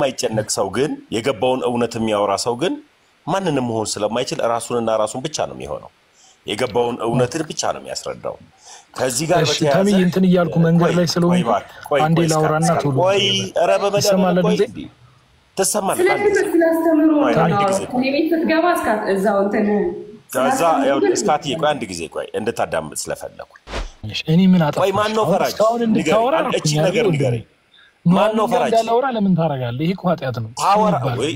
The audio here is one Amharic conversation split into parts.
ማይጨነቅ ሰው ግን የገባውን እውነት የሚያወራ ሰው ግን ማንንም መሆን ስለማይችል ራሱንና ራሱን ብቻ ነው የሚሆነው የገባውን እውነትን ብቻ ነው የሚያስረዳው ከዚህ ጋር በተያያዘ እንትን ይያልኩ መንገድ ላይ ስለሆነ አንዴ ላውራና ቶሎ ወይ ረበ መደማለ ተሰማለ ስለስተምሩ ነው ቤት ትገባ እስካት እዛው እንትን ከዛ ያው እስካት ይቆይ አንድ ጊዜ ቆይ እንድታዳምጥ ስለፈለኩ እኔ ምን አጣ ወይ ማን ነው ፈራጅ እቺ ነገር ንገረኝ ማን ነው ፈራጅ ዳላውራ ለምን ታረጋለህ ይሄ ቋጥያት ነው ታወራ ወይ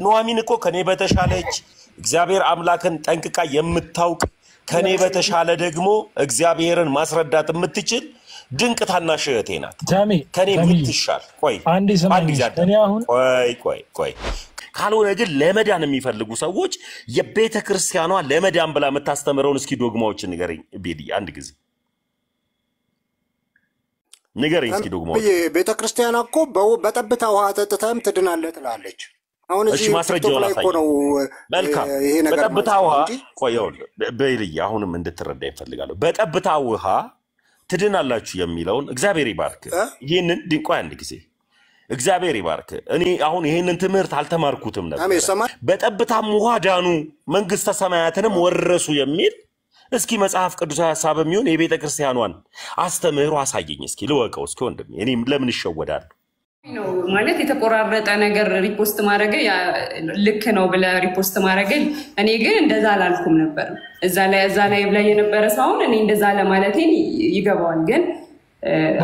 ኑሐሚን እኮ ከኔ በተሻለች እግዚአብሔር አምላክን ጠንቅቃ የምታውቅ ከኔ በተሻለ ደግሞ እግዚአብሔርን ማስረዳት የምትችል ድንቅ ታናሽ እህቴ ናት ከኔ የምትሻል ቆይ አንድ ጊዜ እኔ አሁን ቆይ ካልሆነ ግን ለመዳን የሚፈልጉ ሰዎች የቤተ ክርስቲያኗ ለመዳን ብላ የምታስተምረውን እስኪ ዶግማዎችን ንገረኝ ቢዲ አንድ ጊዜ ንገረኝ እስኪ ዶግማዎች ቤተ ክርስቲያኗ እኮ በጠብታ ውሃ ጠጥተህም ትድናለህ ትላለች አሁን እዚህ ማስረጃው ላይ ነው መልካም በጠብታ ውሃ ቆየው በይልይ አሁንም እንድትረዳ ይፈልጋለሁ በጠብታ ውሃ ትድናላችሁ የሚለውን እግዚአብሔር ይባርክ ይሄንን ድንቋይ አንድ ጊዜ እግዚአብሔር ይባርክ እኔ አሁን ይሄንን ትምህርት አልተማርኩትም ነበር በጠብታም ውሃ ዳኑ መንግስተ ሰማያትንም ወረሱ የሚል እስኪ መጽሐፍ ቅዱሳዊ ሐሳብ የሚሆን የቤተ ክርስቲያኗን አስተምህሮ አሳየኝ እስኪ ልወቀው እስኪ ወንድም እኔ ለምን ይሸወዳል ነው ማለት የተቆራረጠ ነገር ሪፖስት ማድረግ ልክ ነው ብለ ሪፖስት ማድረግ እኔ ግን እንደዛ አላልኩም ነበር እዛ ላይ ብለ የነበረ ሰውን እኔ እንደዛ ለማለቴ ይገባዋል ግን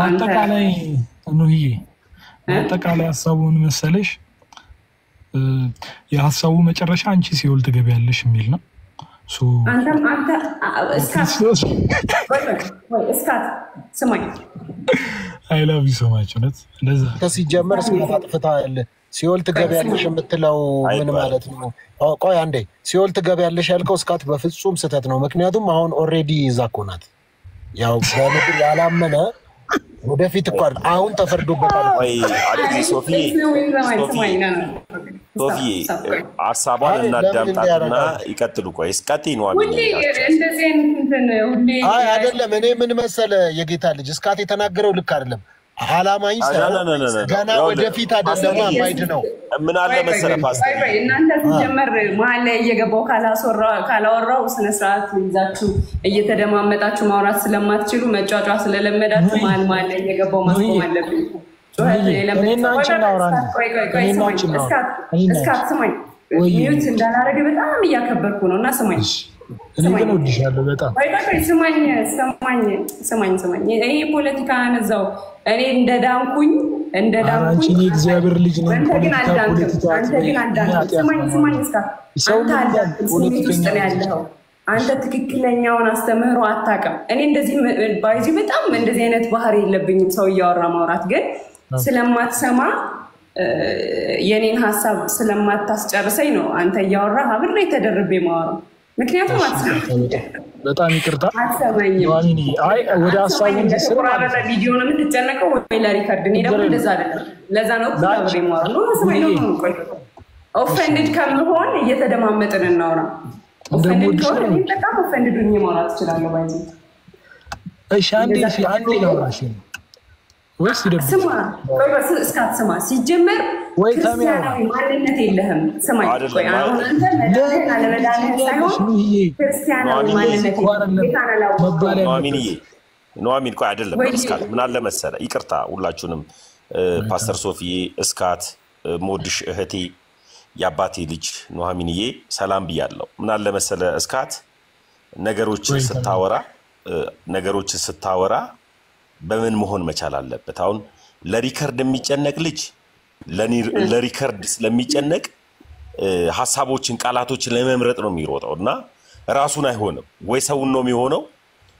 አጠቃላይ ኑህዬ አጠቃላይ ሐሳቡን መሰለሽ የሐሳቡ መጨረሻ አንቺ ሲኦል ትገቢያለሽ የሚል ነው አንተ እስካት ስማኝ I love you so much ነት እንደዛ ተሲጀመር ስለፋጥፍታል ሲኦል ትገቢያለሽ የምትለው ምን ማለት ነው ቆይ አንዴ ሲኦል ትገቢያለሽ ያልከው እስካት በፍጹም ስተት ነው ምክንያቱም አሁን ኦሬዲ ይዛኮናት ያው በምድር ያላመነ ወደፊት እኮ አሁን ተፈርዶበታል ወይ አዲስ ሶፊ ሐሳቧን እናዳምጣትና ይቀጥሉ ቆይ እስካት ኑሐሚን እንደዚህ እንትን ሁሌ አይ አይደለም እኔ ምን መሰለ የጌታ ልጅ እስካት የተናገረው ልክ አይደለም አላማኝ ገና ወደፊት አይደለም ማይድ ነው ምን አለ መሰለ ፓስተር እናንተ ሲጀመር መሀል ላይ እየገባው ካላወራው ስነ ስርዓት ይዛችሁ እየተደማመጣችሁ ማውራት ስለማትችሉ መጫጫ ስለለመዳችሁ መሀል ላይ እየገባው ማስቆም አለብኝ እስካት ስማኝ ሚዩት እንዳላረገ በጣም እያከበርኩ ነው እና ስማኝ እኔ ግን ወድሻለሁ በጣም ስማኝ ይሄ ፖለቲካ ነዛው እኔ እንደዳንኩኝ አንቺ እግዚአብሔር ልጅ ነው አንተ ግን አዳንክ ስማኝ እስካት ያለው አንተ ትክክለኛውን አስተምህሮ አታቀም እኔ እንደዚህ ባይዚ በጣም እንደዚህ አይነት ባህሪ የለብኝም ሰው ያወራ ማውራት ግን ስለማትሰማ የኔን ሐሳብ ስለማታስጨርሰኝ ነው አንተ ያወራ አብሬ ተደርቤ ማወራው ምክንያቱም በጣም ይቅርታ ኑሐሚን አይ ወደ ሐሳቡ ስለማረለ ቪዲዮ ነው የምትጨነቀው ወይ ለሪከርድ እኔ ደግሞ እንደዛ አይደለም ለዛ ነው አብሬ ማወራው ነው ኦፌንድድ ከምሆን እየተደማመጥን እናወራ ኦፌንድድ ከሆነ በጣም ኦፌንድዱኝ ማውራት እችላለሁ ባይዚ እሺ አንዴ ላውራሽ ወይስ ይደብቅ ስማ እስካት ስማ ሲጀመር ክርስቲያናዊ ማንነት የለህም ስማኝ ቆይ አሁን አንተ መዳን አለመዳን ሳይሆን ክርስቲያናዊ ማንነት ኑሐሚን ቆይ አይደለም እስካት ምን አለ መሰለ ይቅርታ ሁላችሁንም ፓስተር ሶፊ እስካት ሞድሽ እህቴ ያባቴ ልጅ ኑሐሚንዬ ሰላም ብያለሁ ምን አለ መሰለ እስካት ነገሮችን ስታወራ በምን መሆን መቻል አለበት አሁን ለሪከርድ የሚጨነቅ ልጅ ለሪከርድ ስለሚጨነቅ ሐሳቦችን ቃላቶችን ለመምረጥ ነው የሚሮጠውና ራሱን አይሆንም ወይ ሰውን ነው የሚሆነው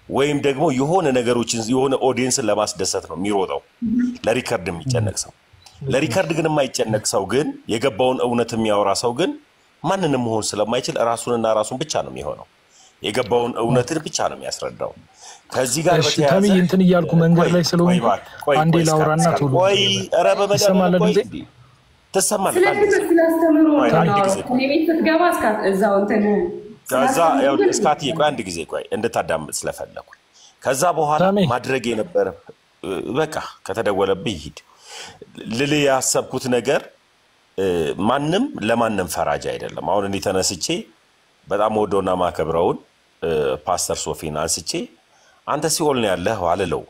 ወይም ደግሞ የሆነ ነገሮችን የሆነ ኦዲየንስን ለማስደሰት ነው የሚሮጠው ለሪከርድ የሚጨነቅ ሰው ለሪከርድ ግን የማይጨነቅ ሰው ግን የገባውን እውነት የሚያወራ ሰው ግን ማንንም መሆን ስለማይችል ራሱንና ራሱን ብቻ ነው የሚሆነው የገባውን እውነትን ብቻ ነው የሚያስረዳው ከዚህ ጋር በተያያዘ እንትን ይያልኩ መንገድ ላይ ስለሆነ አንዴ ላውራና ቶሎ ወይ ረበ መደማለ ተሰማለ ስለስተምሩ ነው ቤት ትገባ እስካት እዛው እንትን ከዛ ያው እስካት ይቆይ አንድ ጊዜ ቆይ እንድታዳምጥ ስለፈለኩ ከዛ በኋላ ማድረግ የነበረ በቃ ከተደወለብኝ ሂድ ልል ያሰብኩት ነገር ማንም ለማንም ፈራጅ አይደለም አሁን እኔ ተነስቼ በጣም ወዶና ማከብረውን ፓስተር ሶፊን አንስቼ አንተ ሲኦል ነው ያለህ አለለው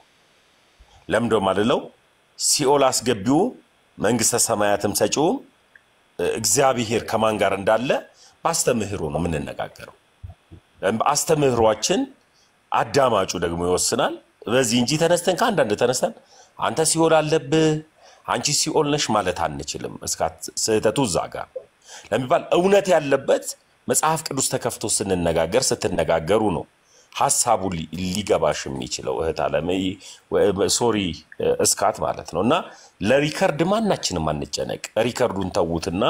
ለምዶ ማለለው ሲኦል አስገቢው መንግስተ ሰማያትም ሰጪው እግዚአብሔር ከማን ጋር እንዳለ ባስተምህሩ ነው ምንነጋገረው አስተምህሯችን አዳማጩ ደግሞ ይወስናል በዚህ እንጂ ተነስተን ካንዳንድ ተነስተን አንተ ሲኦል አለብህ አንቺ ሲኦል ነሽ ማለት አንችልም እስካት ስህተቱ ዛጋ ለሚባል እውነት ያለበት መጽሐፍ ቅዱስ ተከፍቶ ስንነጋገር ስትነጋገሩ ነው ሐሳቡ ሊገባሽ የሚችለው እህት አለመይ ሶሪ እስካት ማለት ነውና ለሪከርድ ማናችንም አንጨነቅ ሪከርዱን ተውትና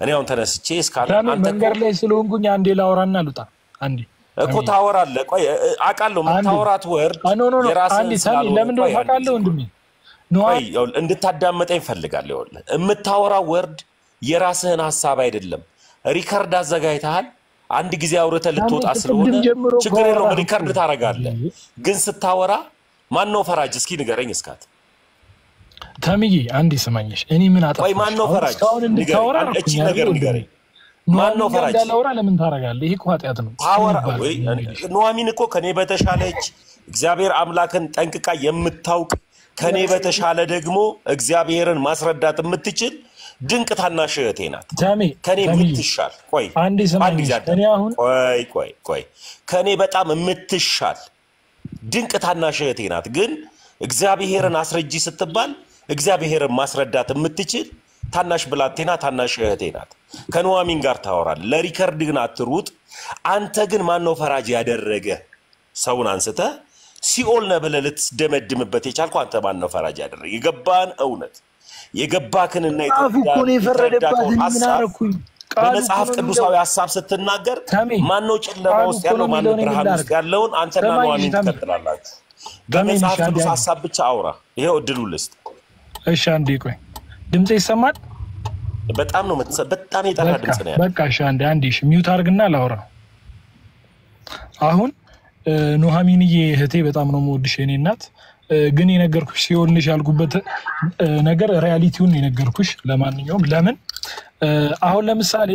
እኔ አሁን ተነስቼ እስካት አንተ መንገር ላይ ስለሆንኩኝ አንዴ ላውራና ልውጣ አንዴ እኮ ታወራለህ ቆይ አቃለው መታወራት ወርድ አንዴ ሳሚ ለምን ነው አቃለው እንድም ቆይ እንድታዳመጠኝ ፈልጋለሁ የምታወራው ወርድ የራስህን ሐሳብ አይደለም ሪከርድ አዘጋጅተሃል አንድ ጊዜ አውርተ ልትወጣ ስለሆነ ችግር የለውም ሪከርድ ታረጋለህ ግን ስታወራ ማን ነው ፈራጅ እስኪ ንገረኝ እስካት ታሚዬ አንዴ ሰማኝሽ እኔ ምን አጣ ቆይ ማን ነው ፈራጅ እቺ ነገር ንገረኝ ማን ነው ፈራጅ እንዳላወራ ለምን ታረጋለህ ይሄ ቋጥያት ነው ታወራ ወይ ኑሐሚን እኮ ከኔ በተሻለች እግዚአብሔር አምላክን ጠንቅቃ የምታውቅ ከኔ በተሻለ ደግሞ እግዚአብሔርን ማስረዳት የምትችል ድንቅ ታናሽ እህቴ ናት ከኔ የምትሻል ቆይ አንዴ ሰማኝ እኔ አሁን ቆይ ከኔ በጣም የምትሻል ድንቅ ታናሽ እህቴ ናት ግን እግዚአብሔርን አስረጂ ስትባል እግዚአብሔርን ማስረዳት የምትችል ታናሽ ብላቴና ታናሽ እህቴ ናት ከኑሐሚን ጋር ታወራል ለሪከርድ ግን አትሩጥ አንተ ግን ማን ነው ፈራጅ ያደረገ ሰውን አንስተ ሲኦል ነብለ ልትደመድምበት የቻልከው አንተ ማን ነው ፈራጅ ያደረገ የገባን እውነት የገባክንና የተፈረደባትን ምን አረኩኝ በመጽሐፍ ቅዱሳዊ ሐሳብ ስትናገር ማን ነው ጨለማ ውስጥ ያለው ማን ነው ብርሃን ውስጥ ያለውን አንተና ኑሐሚን ተከትላላችሁ በመጽሐፍ ቅዱስ ሐሳብ ብቻ አውራ ይሄው እድሉ ልስጥ እሺ አንዴ ቆይ ድምጽ ይሰማል በጣም ነው በጣም የጠራ ድምጽ ነው በቃ እሺ አንዴ እሺ ሚውት አድርግና ላውራ አሁን ኑሐሚንዬ እህቴ በጣም ነው የምወድሽ የኔ እናት ግን የነገርኩሽ ሲሆንልሽ ያልኩበት ነገር ሪያሊቲውን የነገርኩሽ ለማንኛውም ለምን አሁን ለምሳሌ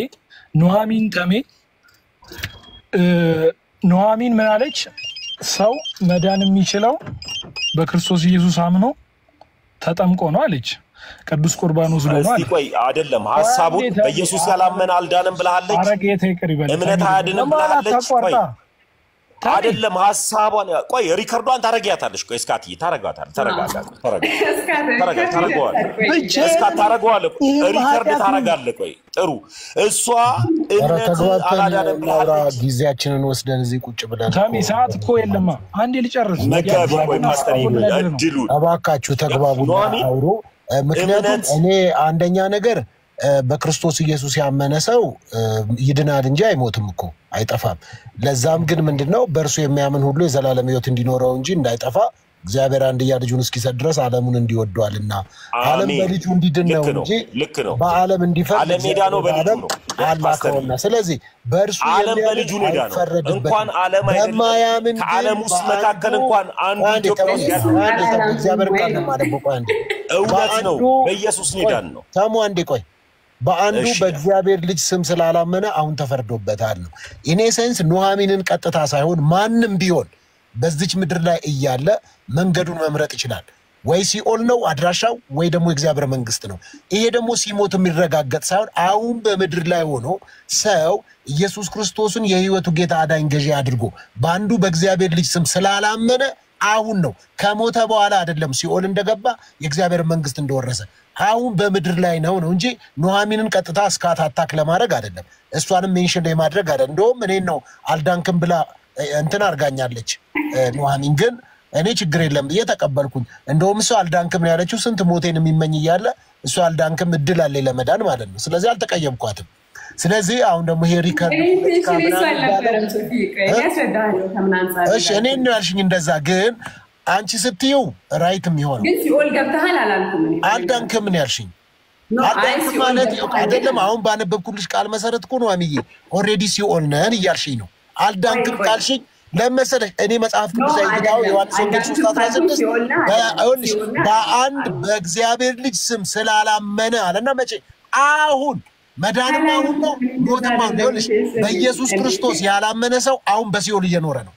ኑሐሚን ተሜ ኑሐሚን ምን አለች ሰው መዳን የሚችለው በክርስቶስ ኢየሱስ አምኖ ተጠምቆ ነው አለች ቅዱስ ቁርባን ወስዶ ነው አለች ቆይ አይደለም ሐሳቡን በኢየሱስ ያላመነ አልዳንም ብለሃለች አረጋዬ ይቅር ይበል እምነት አያድንም ብለሃለች ቆይ አይደለም ሐሳቧን ቆይ ሪከርዷን ታረጋያታለሽ ቆይ እስካትይ ታረጋታለሽ እስካት ታረጋዋለህ ሪከርድ ታረጋለህ ቆይ ጥሩ እሷ እምነት አላዳንም ብለሃለች ጊዜያችንን ወስደን እዚህ ቁጭ ብለን ታሚ ሰዓት እኮ የለማ አንዴ ልጨርስ መጋቢ ቆይ ማስተር እድሉ እባካችሁ ተግባቡና አውሩ ምክንያቱም እኔ አንደኛ ነገር በክርስቶስ ኢየሱስ ያመነ ሰው ይድናል እንጂ አይሞትም እኮ አይጠፋም ለዛም ግን ምንድነው በእርሱ የሚያምን ሁሉ የዘላለም ሕይወት እንዲኖረው እንጂ እንዳይጠፋ እግዚአብሔር አንድያ ልጁን እስኪሰጥ ድረስ ዓለሙን እንዲወደዋልና ዓለም በልጁ እንዲድን ነው እንጂ በዓለም እንዲፈርድ ዓለም ሄዳ ነው በልጁ ነው አላከውና ስለዚህ በእርሱ ዓለም በልጁ ሄዳ ነው እንኳን ዓለም አይደለም ከዓለም ውስጥ መካከል እንኳን አንዱ ኢትዮጵያ እግዚአብሔር ቃል ማለት ነው አንዴ እውነት ነው በኢየሱስ ሄዳን ነው ታሙ አንዴ ቆይ በአንዱ በእግዚአብሔር ልጅ ስም ስላላመነ አሁን ተፈርዶበታል ነው ኢን ኤሰንስ ኑሐሚንን ቀጥታ ሳይሆን ማንንም ቢሆን በዚች ምድር ላይ እያለ መንገዱን መምረጥ ይችላል ወይ ሲኦል ነው አድራሻው ወይ ደግሞ እግዚአብሔር መንግስት ነው ይሄ ደግሞ ሲሞት የሚረጋገጥ ሳይሆን አሁን በምድር ላይ ሆኖ ሰው ኢየሱስ ክርስቶስን የሕይወቱ ጌታ አዳኝ ገዢ አድርጎ በአንዱ በእግዚአብሔር ልጅ ስም ስላላመነ አሁን ነው ከሞተ በኋላ አይደለም ሲኦል እንደገባ የእግዚአብሔር መንግስት እንደወረሰ አሁን በምድር ላይ ነው እንጂ ኑሐሚንን ቀጥታ እስካት አታክ ለማድረግ አይደለም እሷንም ሜንሽን ለማድረግ አይደለም እንደውም እኔን ነው አልዳንክም ብላ እንትን አርጋኛለች ኑሐሚን ግን እኔ ችግር የለም እየተቀበልኩኝ እንደውም እሷ አልዳንክም ያለችው ስንት ሞቴን የሚመኝ ይያለ እሷ አልዳንክም እድል አለ ለመዳን ማለት ነው ስለዚህ አልተቀየምኳትም ስለዚህ አሁን ደግሞ ይሄ ሪከርድ እሺ እኔ ነው ያልሽኝ እንደዛ ግን አንቺ ስትይው ራይትም ይሆን ግን ሲኦል ገብተሃል አላልኩም እኔ አልዳንክም ምን ያልሽኝ አልዳንክም ማለት አይደለም አሁን ባነበብኩልሽ ቃል መሰረት እኮ ነው አሚዬ ኦሬዲ ሲኦል ነን እያልሽኝ ነው አልዳንክም ካልሽኝ ለምሳሌ እኔ መጽሐፍ ቅዱስ አይደው ዮሐንስ ወንጌል 3:16 በአንድ በእግዚአብሔር ልጅ ስም ስላላመነ አለና መቼ አሁን መዳንም አሁን ነው ሞትም አሁን ነው በኢየሱስ ክርስቶስ ያላመነ ሰው አሁን በሲኦል እየኖረ ነው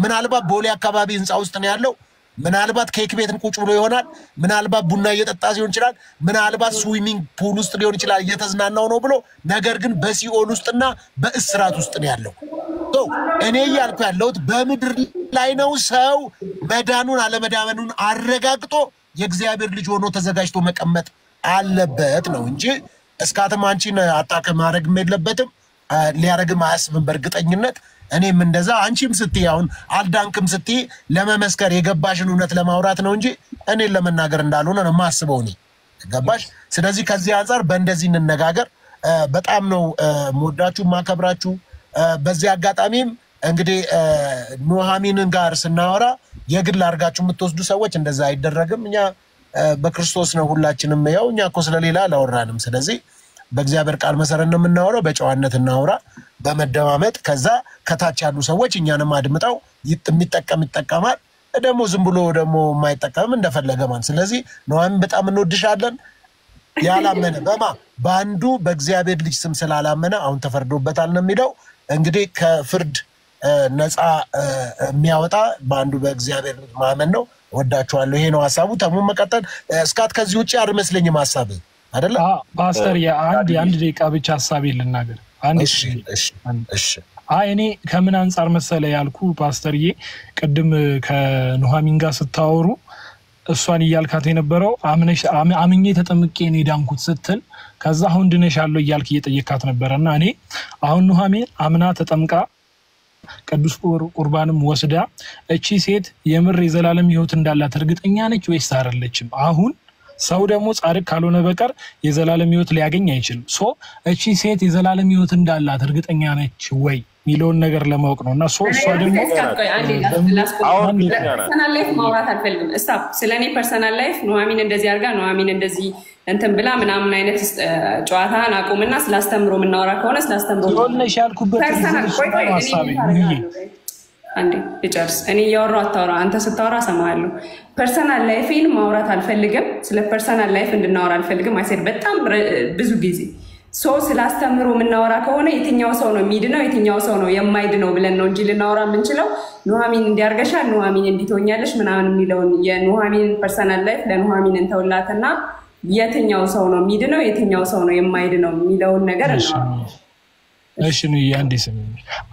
ምናልባት ቦሌ አካባቢ ህንጻ ውስጥ ነው ያለው ምናልባት ኬክ ቤትን ቁጭ ብሎ ይሆናል ምናልባት ቡና እየጠጣ ሲሆን ይችላል ምናልባት ስዊሚንግ ፑል ውስጥ ሊሆን ይችላል እየተዝናናው ነው ብሎ ነገር ግን በሲኦል ውስጥና በእስራት ውስጥ ነው ያለው እኔ ያልኩ ያለሁት በምድር ላይ ነው ሰው መዳኑን አለመዳኑን አረጋግጦ የእግዚአብሔር ልጅ ሆኖ ተዘጋጅቶ መቀመጥ አለበት ነው እንጂ እስካተም አንቺን አጣቀ ማድረግ የለበትም ሊያረግም አያስብም በእርግጠኝነት እኔም እንደዛ አንቺም ስትይ አሁን አልዳንክም ስትይ ለመመስከር የገባሽን እውነት ለማውራት ነው እንጂ እኔ ለመናገር እንዳልሆነ ነው ማስበው ነው ገባሽ ስለዚህ ከዚህ አንፃር በእንደዚህ እንነጋገር በጣም ነው ሞዳችሁ ማከብራችሁ በዚህ አጋጣሚም እንግዲህ ኑሃሚንን ጋር ስናወራ የግል አርጋችሁ የምትወስዱ ሰዎች እንደዛ አይደረግም እኛ በክርስቶስ ነው ሁላችንም ያው እኛ እኮ ስለሌላ አላወራንም ስለዚህ በእግዚአብሔር ቃል መሰረት ነው የምናወራው በጨዋነት እናወራ በመደማመጥ ከዛ ከታች ያሉ ሰዎች እኛንም አድምጣው የሚጠቀም ይጠቀማል ደግሞ ዝም ብሎ ደግሞ የማይጠቀም እንደፈለገ ማን ስለዚህ ኑሃሚን በጣም እንወድሻለን ያላመነ በአንዱ በእግዚአብሔር ልጅ ስም ስላላመነ አሁን ተፈርዶበታል ነው የሚለው እንግዲህ ከፍርድ ነፃ የሚያወጣ በአንዱ በእግዚአብሔር ልጅ ማመን ነው ወዳችኋለሁ ይሄ ነው ሐሳቡ ተሙ መቀጠል እስካት ከዚህ ውጪ አይመስለኝም ሐሳብ አይደለ ፓስተር የአንድ ደቂቃ ብቻ ሐሳብ ይልናገር እሺ እኔ ከምን አንፃር መሰለ ያልኩ ፓስተርዬ ቅድም ከኑሃሚን ጋር ስታወሩ እሷን ይያልካት የነበረው አምኜ ተጠምቄ ነው ዳንኩት ስትል ከዛ አሁን ድነሻለሁ ይያልክ እየጠየካት ነበርና እኔ አሁን ኑሃሚን አምና ተጠምቃ ቅዱስ ቁርባንም ወስዳ እቺ ሴት የምር የዘላለም ሕይወት እንዳላት እርግጠኛ ነች ወይስ አይደለችም አሁን ሰው ደግሞ ጻድቅ ካልሆነ በቀር የዘላለም ሕይወት ሊያገኝ አይችልም እቺ ሴት የዘላለም ሕይወት እንዳላት እርግጠኛ ነች ወይ ሚሊዮን ነገር ለማወቅ ነውና እሷ ደግሞ ፐርሰናል ላይፍ ማውራት አልፈልግም ስታፕ ስለኔ ፐርሰናል ላይፍ ኑሃሚን እንደዚህ አርጋ ኑሃሚን እንደዚህ እንትን ብላ ምናምን አይነት ጨዋታን አቁምና ስላስተምሮ ምናወራ ከሆነ ስላስተምሮ ሆነሽ ያልኩበት ሐሳቤ አንዴ ልጨርስ እኔ ያወራው አታወራ አንተ ስታወራ ሰማሃለሁ ፐርሰናል ላይፌን ማውራት አልፈልግም ስለ ፐርሰናል ላይፍ እንድናወራ አልፈልግም አይሰድ በጣም ብዙ ጊዜ ስላስተምሮ ምናወራ ከሆነ የትኛው ሰው ነው የሚድነው የትኛው ሰው ነው የማይድነው ብለን ነው እንጂ ልናወራ የምንችለው ኑሃሚን እንዲያርገሻል ኑሃሚን እንዲቶኛለሽ ምናምን የሚለውን የኑሃሚን ፐርሰናል ላይፍ ለኑሃሚን እንተውላትና የትኛው ሰው ነው የሚድነው የትኛው ሰው ነው የማይድነው የሚለውን ነገር ነው እሺ ነው ያንዲስ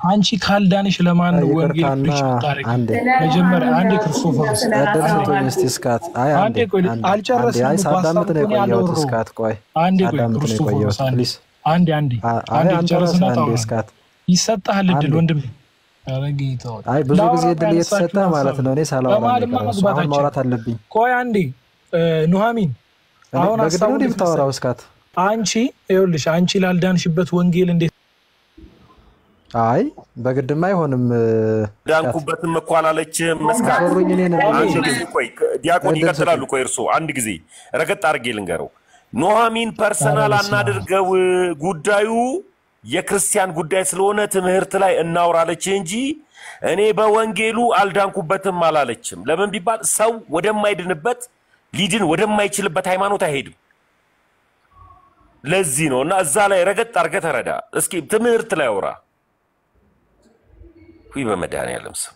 አንቺ ካልዳንሽ ለማን ነው ወንጌል ብቻ ታሪክ መጀመሪያ አንዴ ክርስቶስ አደረሰኝ እስካት አንዴ ቆይ አልጨረስንም ሳዳምጥ ነው የቆየሁት እስካት ቆይ አንዴ ቆይ ክርስቶስ አንዴ ጨረስና እስካት ይሰጣል እድል ወንድም አረጋይተው ብዙ ጊዜ እድል እየተሰጠ ማለት ነው እኔ ሳላወራ ማውራት አለብኝ ቆይ አንዴ ኑሃሚን አሁን አሳው ልታወራው እስካት አንቺ ይኸውልሽ አንቺ ላልዳንሽበት ወንጌል እንዴት አይ በግድም አይሆንም ዳንኩበትም መኳላለችም መስካሩኝ እኔ ነኝ ቆይ ዲያቆን ይቀጥላሉ ቆይ እርሱ አንድ ጊዜ ረገጥ አርጌ ልንገረው ኑሃሚን ፐርሰናል አናድርገው ጉዳዩ የክርስቲያን ጉዳይ ስለሆነ ትምህርት ላይ እናውራለች እንጂ እኔ በወንጌሉ አልዳንኩበትም አላለችም ለምን ቢባል ሰው ወደማይድንበት ሊድን ወደማይችልበት ሃይማኖት አይሄድም ለዚህ ነውና እዛ ላይ ረገጥ አርገ ተረዳ እስኪ ትምህርት ላይ አውራ በመድኃኒዓለም ስም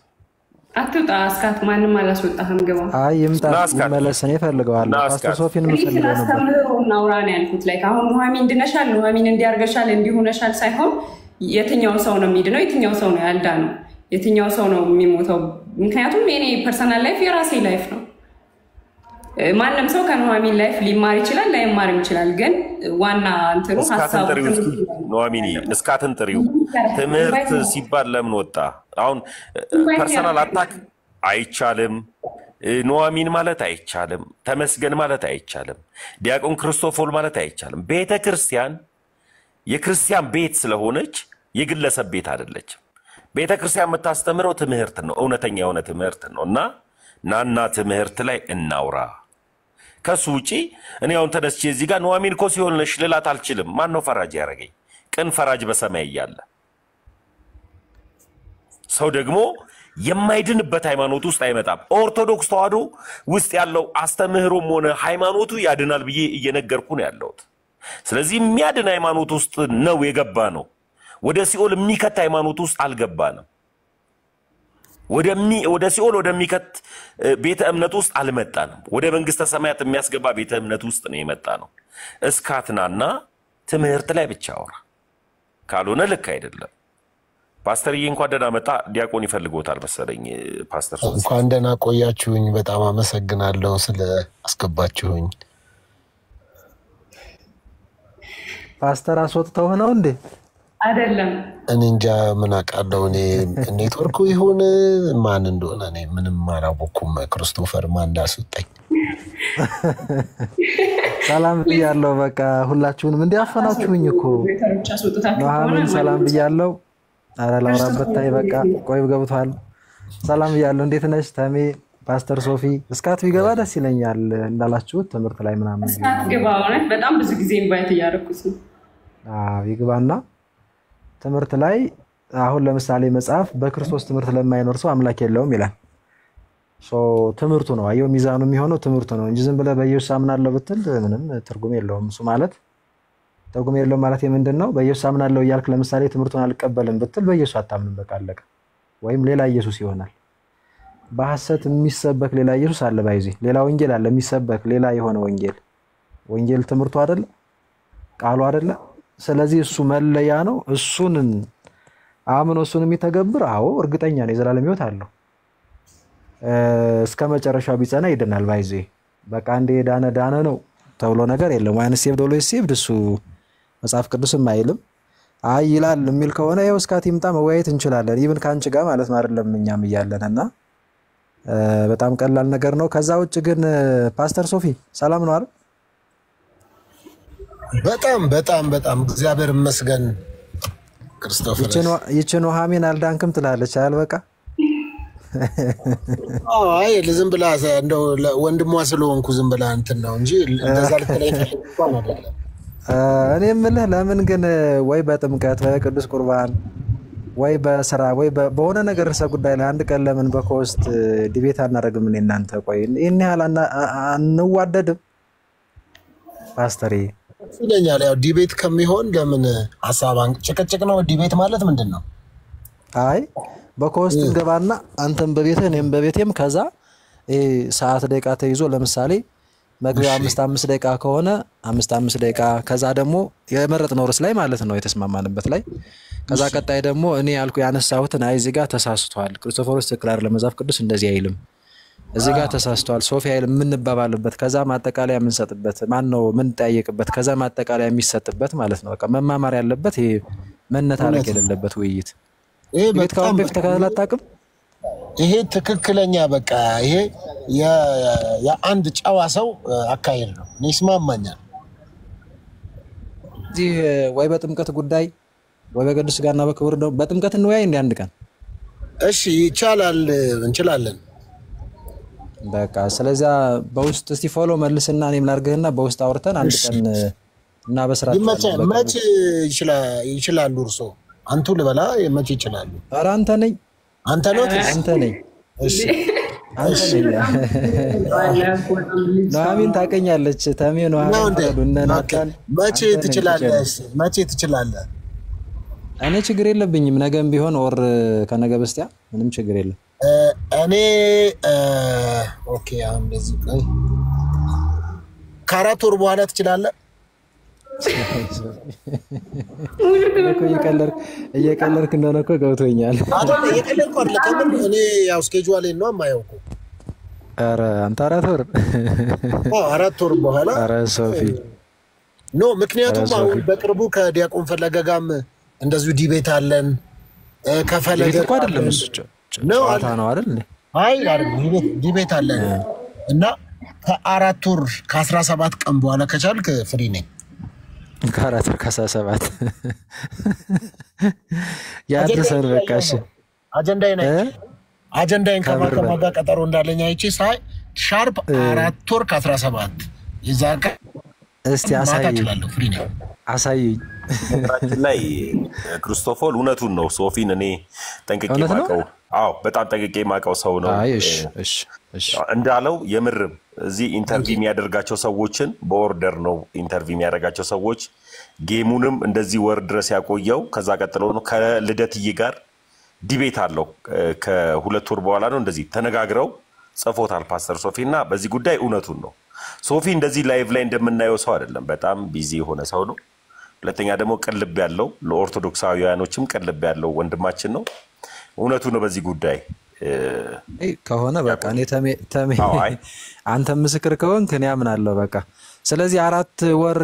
አትውጣ እስካት ማንም አላስወጣህም ግባ አይ ይምጣ መለሰን ይፈልጋዋል ፓስተር ሶፊን ምፈልገው ነበር አስተምሮ እናውራ ነው ያልኩት ላይ አሁን ኑሃሚን ድነሻል ኑሃሚን እንዲያርገሻል እንዲሆነሻል ሳይሆን የትኛው ሰው ነው የሚድነው የትኛው ሰው ነው ያልዳነው የትኛው ሰው ነው የሚሞተው ምክንያቱም የኔ ፐርሰናል ላይፍ የራሴ ላይፍ ነው ማንም ሰው ከኑሃሚን ላይፍ ሊማር ይችላል ላይማር ይችላል ግን ዋና እንትሩ ሐሳቡ ኑሃሚን እስካትን ጥሪው ትምህርት ሲባል ለምን ወጣ አሁን ፐርሰናል አታክ አይቻልም ኑሃሚን ማለት አይቻልም ተመስገን ማለት አይቻልም ዲያቆን ክርስቶፎል ማለት አይቻልም ቤተክርስቲያን የክርስቲያን ቤት ስለሆነች የግለሰብ ቤት አይደለች ቤተክርስቲያን የምታስተምረው ትምህርት ነው እውነተኛ የሆነ ትምህርት ነውና ናና ትምህርት ላይ እናውራ ከሱ ውጪ እኔ አሁን ተነስቼ እዚህ ጋር ኑሃሚን እኮ ሲሆን ነሽ ልላት አልችልም ማን ነው ፈራጅ ያረገኝ ቅን ፈራጅ በሰማይ ያለ ሰው ደግሞ የማይድንበት ሃይማኖት ውስጥ አይመጣም ኦርቶዶክስ ተዋህዶ ውስጥ ያለው አስተምህሮም ሆነ ሃይማኖቱ ያድናል ብዬ እየነገርኩ ነው ያለሁት ስለዚህ የሚያድን ሃይማኖት ውስጥ ነው የገባ ነው። ወደ ሲኦል የሚከት ሃይማኖት ውስጥ አልገባንም። ወደ ሲኦል ወደሚከት ቤተ እምነት ውስጥ አልመጣንም። ወደ መንግስተ ሰማያት የሚያስገባ ቤተ እምነት ውስጥ ነው የመጣ ነው። እስካትናና ትምህርት ላይ ብቻ አውራ ካልሆነ ልክ አይደለም። ፓስተርዬ እንኳን ደህና መጣ። ዲያቆን ይፈልጎታል መሰለኝ። ፓስተር እንኳን ደህና ቆያችሁኝ። በጣም አመሰግናለሁ ስለ አስገባችሁኝ። ፓስተር አስወጥተው ነው እንዴ? አይደለም እኔ እንጃ ምን አውቃለሁ። እኔ ኔትወርኩ ይሁን ማን እንደሆነ እኔ ምንም አላወኩም። ክርስቶፈር ማን እንዳስወጣኝ። ሰላም ብያለሁ። በቃ ሁላችሁንም እንዲያፈናችሁኝ እኮ ኑሐሚን ሰላም ብያለሁ። አረ ላውራበት ታይ በቃ ቆይ ገብቷል። ሰላም ብያለሁ። እንዴት ነሽ ተሜ? ፓስተር ሶፊ እስካት ቢገባ ደስ ይለኛል እንዳላችሁት ትምህርት ላይ ምናምን እስካት ገባ ማለት በጣም ብዙ ጊዜ ኢንቫይት ያደረኩት ነው። ይግባና ትምህርት ላይ አሁን ለምሳሌ መጽሐፍ በክርስቶስ ትምህርት ለማይኖር ሰው አምላክ የለውም ይላል። ትምህርቱ ነው አየው፣ ሚዛኑ የሚሆነው ትምህርቱ ነው እንጂ ዝም ብለህ በኢየሱስ አምናለሁ ብትል ምንም ትርጉም የለውም። እሱ ማለት ትርጉም የለውም ማለት ምንድነው? በኢየሱስ አምናለሁ እያልክ ለምሳሌ ትምህርቱን አልቀበልም ብትል በኢየሱስ አታምንም፣ በቃ አለቀ። ወይም ሌላ ኢየሱስ ይሆናል። በሐሰት የሚሰበክ ሌላ ኢየሱስ አለ፣ ባይዚ ሌላ ወንጌል አለ የሚሰበክ ሌላ የሆነ ወንጌል ትምህርቱ አይደለ ቃሉ አይደለ። ስለዚህ እሱ መለያ ነው። እሱን አምኖ እሱን የሚተገብር አዎ እርግጠኛ ነው የዘላለም ሕይወት አለው። እስከ መጨረሻው ቢጸና ይድናል። ባይዚ በቃ አንዴ ዳነ ነው ተብሎ ነገር የለም። ዋንስ ሴቭድ ኦልዌይስ ሴቭድ እሱ መጽሐፍ ቅዱስም አይልም። አይ ይላል የሚል ከሆነ ያው እስካት ይምጣ መወያየት እንችላለን። ይብን ካንቺ ጋር ማለት ነው አይደለም እኛም እያለንና በጣም ቀላል ነገር ነው። ከዛ ውጭ ግን ፓስተር ሶፊ ሰላም ነው አይደል? በጣም እግዚአብሔር ይመስገን። ክርስቶፈር ይቺ ኑሐሚን አልዳንክም ትላለች አይደል? በቃ አይ ዝም ብላ እንደው ወንድሟ ስለሆንኩ ዝም ብላ እንትን ነው እንጂ እንደዛ ልትለኝ እንኳን አይደለም። እኔ የምልህ ለምን ግን ወይ በጥምቀት ወይ ቅዱስ ቁርባን ወይ በስራ ወይ በሆነ ነገር ርዕሰ ጉዳይ ላይ አንድ ቀን ለምን በኮስት ዲቤት አናደርግም? እኔ እናንተ ቆይ እኔ ያህል አንዋደድም? ፓስተር ይለኛል ያው ዲቤት ከሚሆን ለምን ሐሳባን ጭቅጭቅ ነው። ዲቤት ማለት ምንድነው? አይ በኮስት ገባና አንተም በቤትህ እኔም በቤቴም ከዛ ሰዓት ደቂቃ ተይዞ ለምሳሌ መግቢያ 5 ደቂቃ ከሆነ 5 ደቂቃ ከዛ ደግሞ የመረጥነው ርዕስ ላይ ማለት ነው የተስማማንበት ላይ ከዛ ቀጣይ ደግሞ እኔ ያልኩ ያነሳሁትን አይ እዚህ ጋር ተሳስቷል፣ ክርስቶፎሮስ ትክክል አይደለም፣ መጽሐፍ ቅዱስ እንደዚህ አይልም፣ እዚህ ጋር ተሳስቷል፣ ሶፊ አይልም የምንባባልበት ከዛ ማጠቃለያ የምንሰጥበት ማን ነው የምንጠያየቅበት ከዛ ማጠቃለያ የሚሰጥበት ማለት ነው። በቃ መማማር ያለበት ይሄ መነታረክ የሌለበት ውይይት። ይሄ በጣም ተከታታቅም ይሄ ትክክለኛ በቃ ይሄ የአንድ ጨዋ ሰው አካሄድ ነው። እኔ ይስማማኛል። እዚህ ወይ በጥምቀት ጉዳይ ወይ በቅዱስ ሥጋና በክብር ነው በጥምቀት እንወያይ እንደ አንድ ቀን። እሺ ይቻላል፣ እንችላለን። በቃ ስለዚህ በውስጥ እስቲ ፎሎ መልስና እኔም ላርግህና በውስጥ አውርተን አንድ ቀን እና በስራችን መቼ ይችላሉ? እርሶ አንቱ ልበላ መቼ ይችላሉ? ኧረ አንተ ነኝ። እሺ አንተ ነኝ። ኑሐሚን ታውቀኛለች። ተሜ ኑሐሚን መቼ ትችላለህ? እኔ ችግር የለብኝም። ነገም ቢሆን ወር ከነገ በስቲያ ምንም ችግር የለም። እኔ ኦኬ አሁን እንደዚህ ከአራት ወር በኋላ ትችላለህ? እየቀለድክ እንደሆነ እኮ ገብቶኛል። እየቀለድኩ አይደለም። እኔ ያው ስኬጁዋሌን ነው የማያውቁ። ኧረ አንተ አራት ወር በኋላ ኧረ ሶፊ ኖ ምክንያቱም አሁን በቅርቡ ከዲያቆን ፈለገ ጋርም እንደዚሁ ዲቤት አለን። ከፈለገ እኮ አይደለም እሱ ጨዋታ ነው አይደል? አይ ዲቤት አለን እና ከአራት ወር ከ17 ቀን በኋላ ከቻልክ ፍሪ ነኝ። ከአራት ወር ከ17 ያድርሰን በቃ። እሺ አጀንዳዬን ከማጋ ቀጠሮ እንዳለኝ አይቼ ሳይ ሻርፕ 4 ወር ከ17 ይዛካ እስቲ አሳየኝ። ነገራችን ላይ ክርስቶፎር እውነቱን ነው። ሶፊን እኔ ጠንቅቄ ማቀው አዎ በጣም ጠንቅቄ የማውቀው ሰው ነው። እንዳለው የምርም እዚህ ኢንተርቪው የሚያደርጋቸው ሰዎችን በኦርደር ነው ኢንተርቪው የሚያደርጋቸው ሰዎች ጌሙንም እንደዚህ ወር ድረስ ያቆየው። ከዛ ቀጥሎ ነው ከልደትዬ ጋር ዲቤት አለው ከሁለት ወር በኋላ ነው እንደዚህ ተነጋግረው ጽፎታል ፓስተር ሶፊ እና በዚህ ጉዳይ እውነቱን ነው። ሶፊ እንደዚህ ላይቭ ላይ እንደምናየው ሰው አይደለም፣ በጣም ቢዚ የሆነ ሰው ነው። ሁለተኛ ደግሞ ቅልብ ያለው ለኦርቶዶክሳውያኖችም ቅልብ ያለው ወንድማችን ነው። እውነቱ ነው በዚህ ጉዳይ ከሆነ በቃ እኔ ተሜ አንተ ምስክር ከሆንክ እኔ አምናለሁ በቃ። ስለዚህ 4 ወር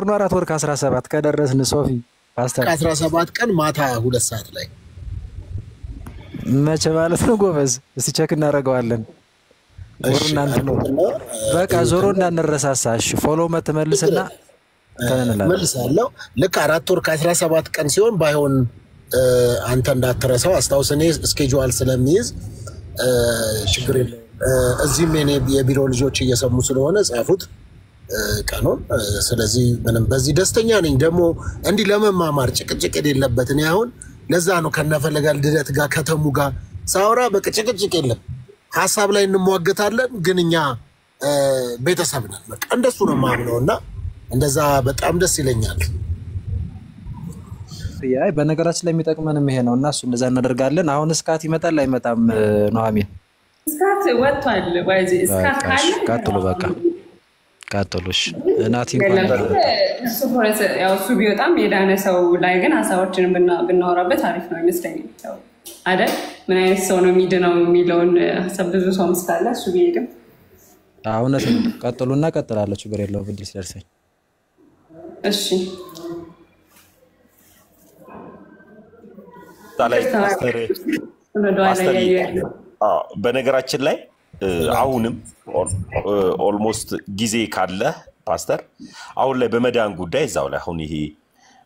ነው 4 ወር ከ17 ከደረስን ሶፊ ፓስተር ከ17 ቀን ማታ 2 ሰዓት ላይ መቼ ማለት ነው ጎበዝ? እስቲ ቼክ እናደርገዋለን። ወሩና እንትን ነው በቃ ዞሮ እንዳንረሳሳሽ ፎሎ መተመልስና ተነናላ መልሳለሁ። ልክ 4 ወር ከ17 ቀን ሲሆን ባይሆን አንተ እንዳትረሳው አስታውስ። እኔ ስኬጁል ስለሚይዝ ችግር የለም። እዚህም እኔ የቢሮ ልጆች እየሰሙ ስለሆነ ጻፉት ቀኑን። ስለዚህ ምንም በዚህ ደስተኛ ነኝ። ደግሞ እንዲህ ለመማማር ጭቅጭቅ የሌለበት እኔ አሁን ለዛ ነው ከነፈለጋል ልደት ጋር ከተሙ ጋር ሳውራ በቃ ጭቅጭቅ የለም። ሐሳብ ላይ እንሟገታለን ግን እኛ ቤተሰብ ነን። በቃ እንደሱ ነው ማምነውና እንደዛ በጣም ደስ ይለኛል። ያይ በነገራችን ላይ የሚጠቅመንም ይሄ ነውና እሱ እንደዛ እናደርጋለን። አሁን እስካት ይመጣል አይመጣም? ኑሐሚን እስካት ወጥቷል ወይዚ እስካት ካለ ቀጥሉ በቃ ቀጥሉሽ እናት እንኳን እሱ ሆነስ ያው እሱ ቢወጣም የዳነ ሰው ላይ ግን ሐሳቦችን ብናወራበት አሪፍ ነው ይመስለኛል አይደል? ምን አይነት ሰው ነው የሚድነው የሚለውን ሐሳብ ብዙ ሰው መስካለ እሱ ቢሄድም አሁንስ ቀጥሉና ቀጥላለሁ ችግር የለውም ብድል ሲደርሰኝ እሺ በነገራችን ላይ አሁንም ኦልሞስት ጊዜ ካለ ፓስተር አሁን ላይ በመዳን ጉዳይ እዛው ላይ አሁን ይሄ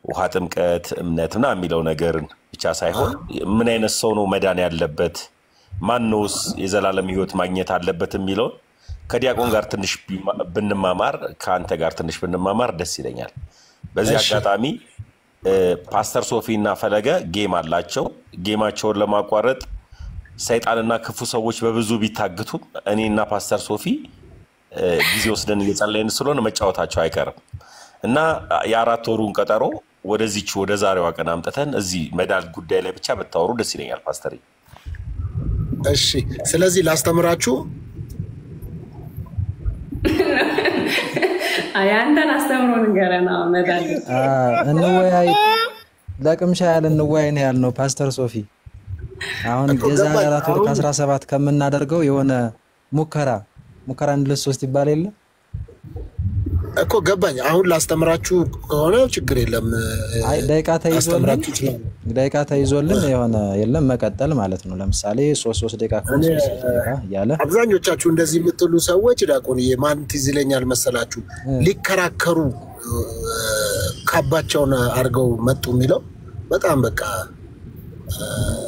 ውሃ ጥምቀት እምነትና የሚለው ነገርን ብቻ ሳይሆን ምን አይነት ሰው ነው መዳን ያለበት ማንነውስ የዘላለም ህይወት ማግኘት አለበት የሚለው ከዲያቆን ጋር ትንሽ ብንማማር ከአንተ ጋር ትንሽ ብንማማር ደስ ይለኛል። በዚህ አጋጣሚ ፓስተር ሶፊ እና ፈለገ ጌም አላቸው። ጌማቸውን ለማቋረጥ ሰይጣንና ክፉ ሰዎች በብዙ ቢታግቱ እኔና ፓስተር ሶፊ ጊዜ ወስደን እየጸለይን ስለሆነ መጫወታቸው አይቀርም እና የ4 ወሩን ቀጠሮ ወደዚች ወደ ዛሬዋ ቀን አምጥተን እዚህ መዳል ጉዳይ ላይ ብቻ ብታወሩ ደስ ይለኛል ፓስተር። እሺ ስለዚህ ላስተምራችሁ አያንተን አስተምሮ ንገረና መዳል እንወያይ ለቅምሻ ያለ እንወያይ ነው ያልነው ፓስተር ሶፊ። አሁን የዛሬ 4 ወር ከ17 ከምናደርገው የሆነ ሙከራ 1 ይባል የለ እኮ ገባኝ። አሁን ላስተምራችሁ ከሆነ ችግር የለም። አይ ደቂቃ ተይዞልን የሆነ የለም መቀጠል ማለት ነው። ለምሳሌ 3 ደቂቃ ያለ አብዛኞቻችሁ እንደዚህ የምትሉ ሰዎች ዳቆን የማን ትዝለኛል መሰላችሁ ሊከራከሩ ካባቸውን አርገው መጡ የሚለው በጣም በቃ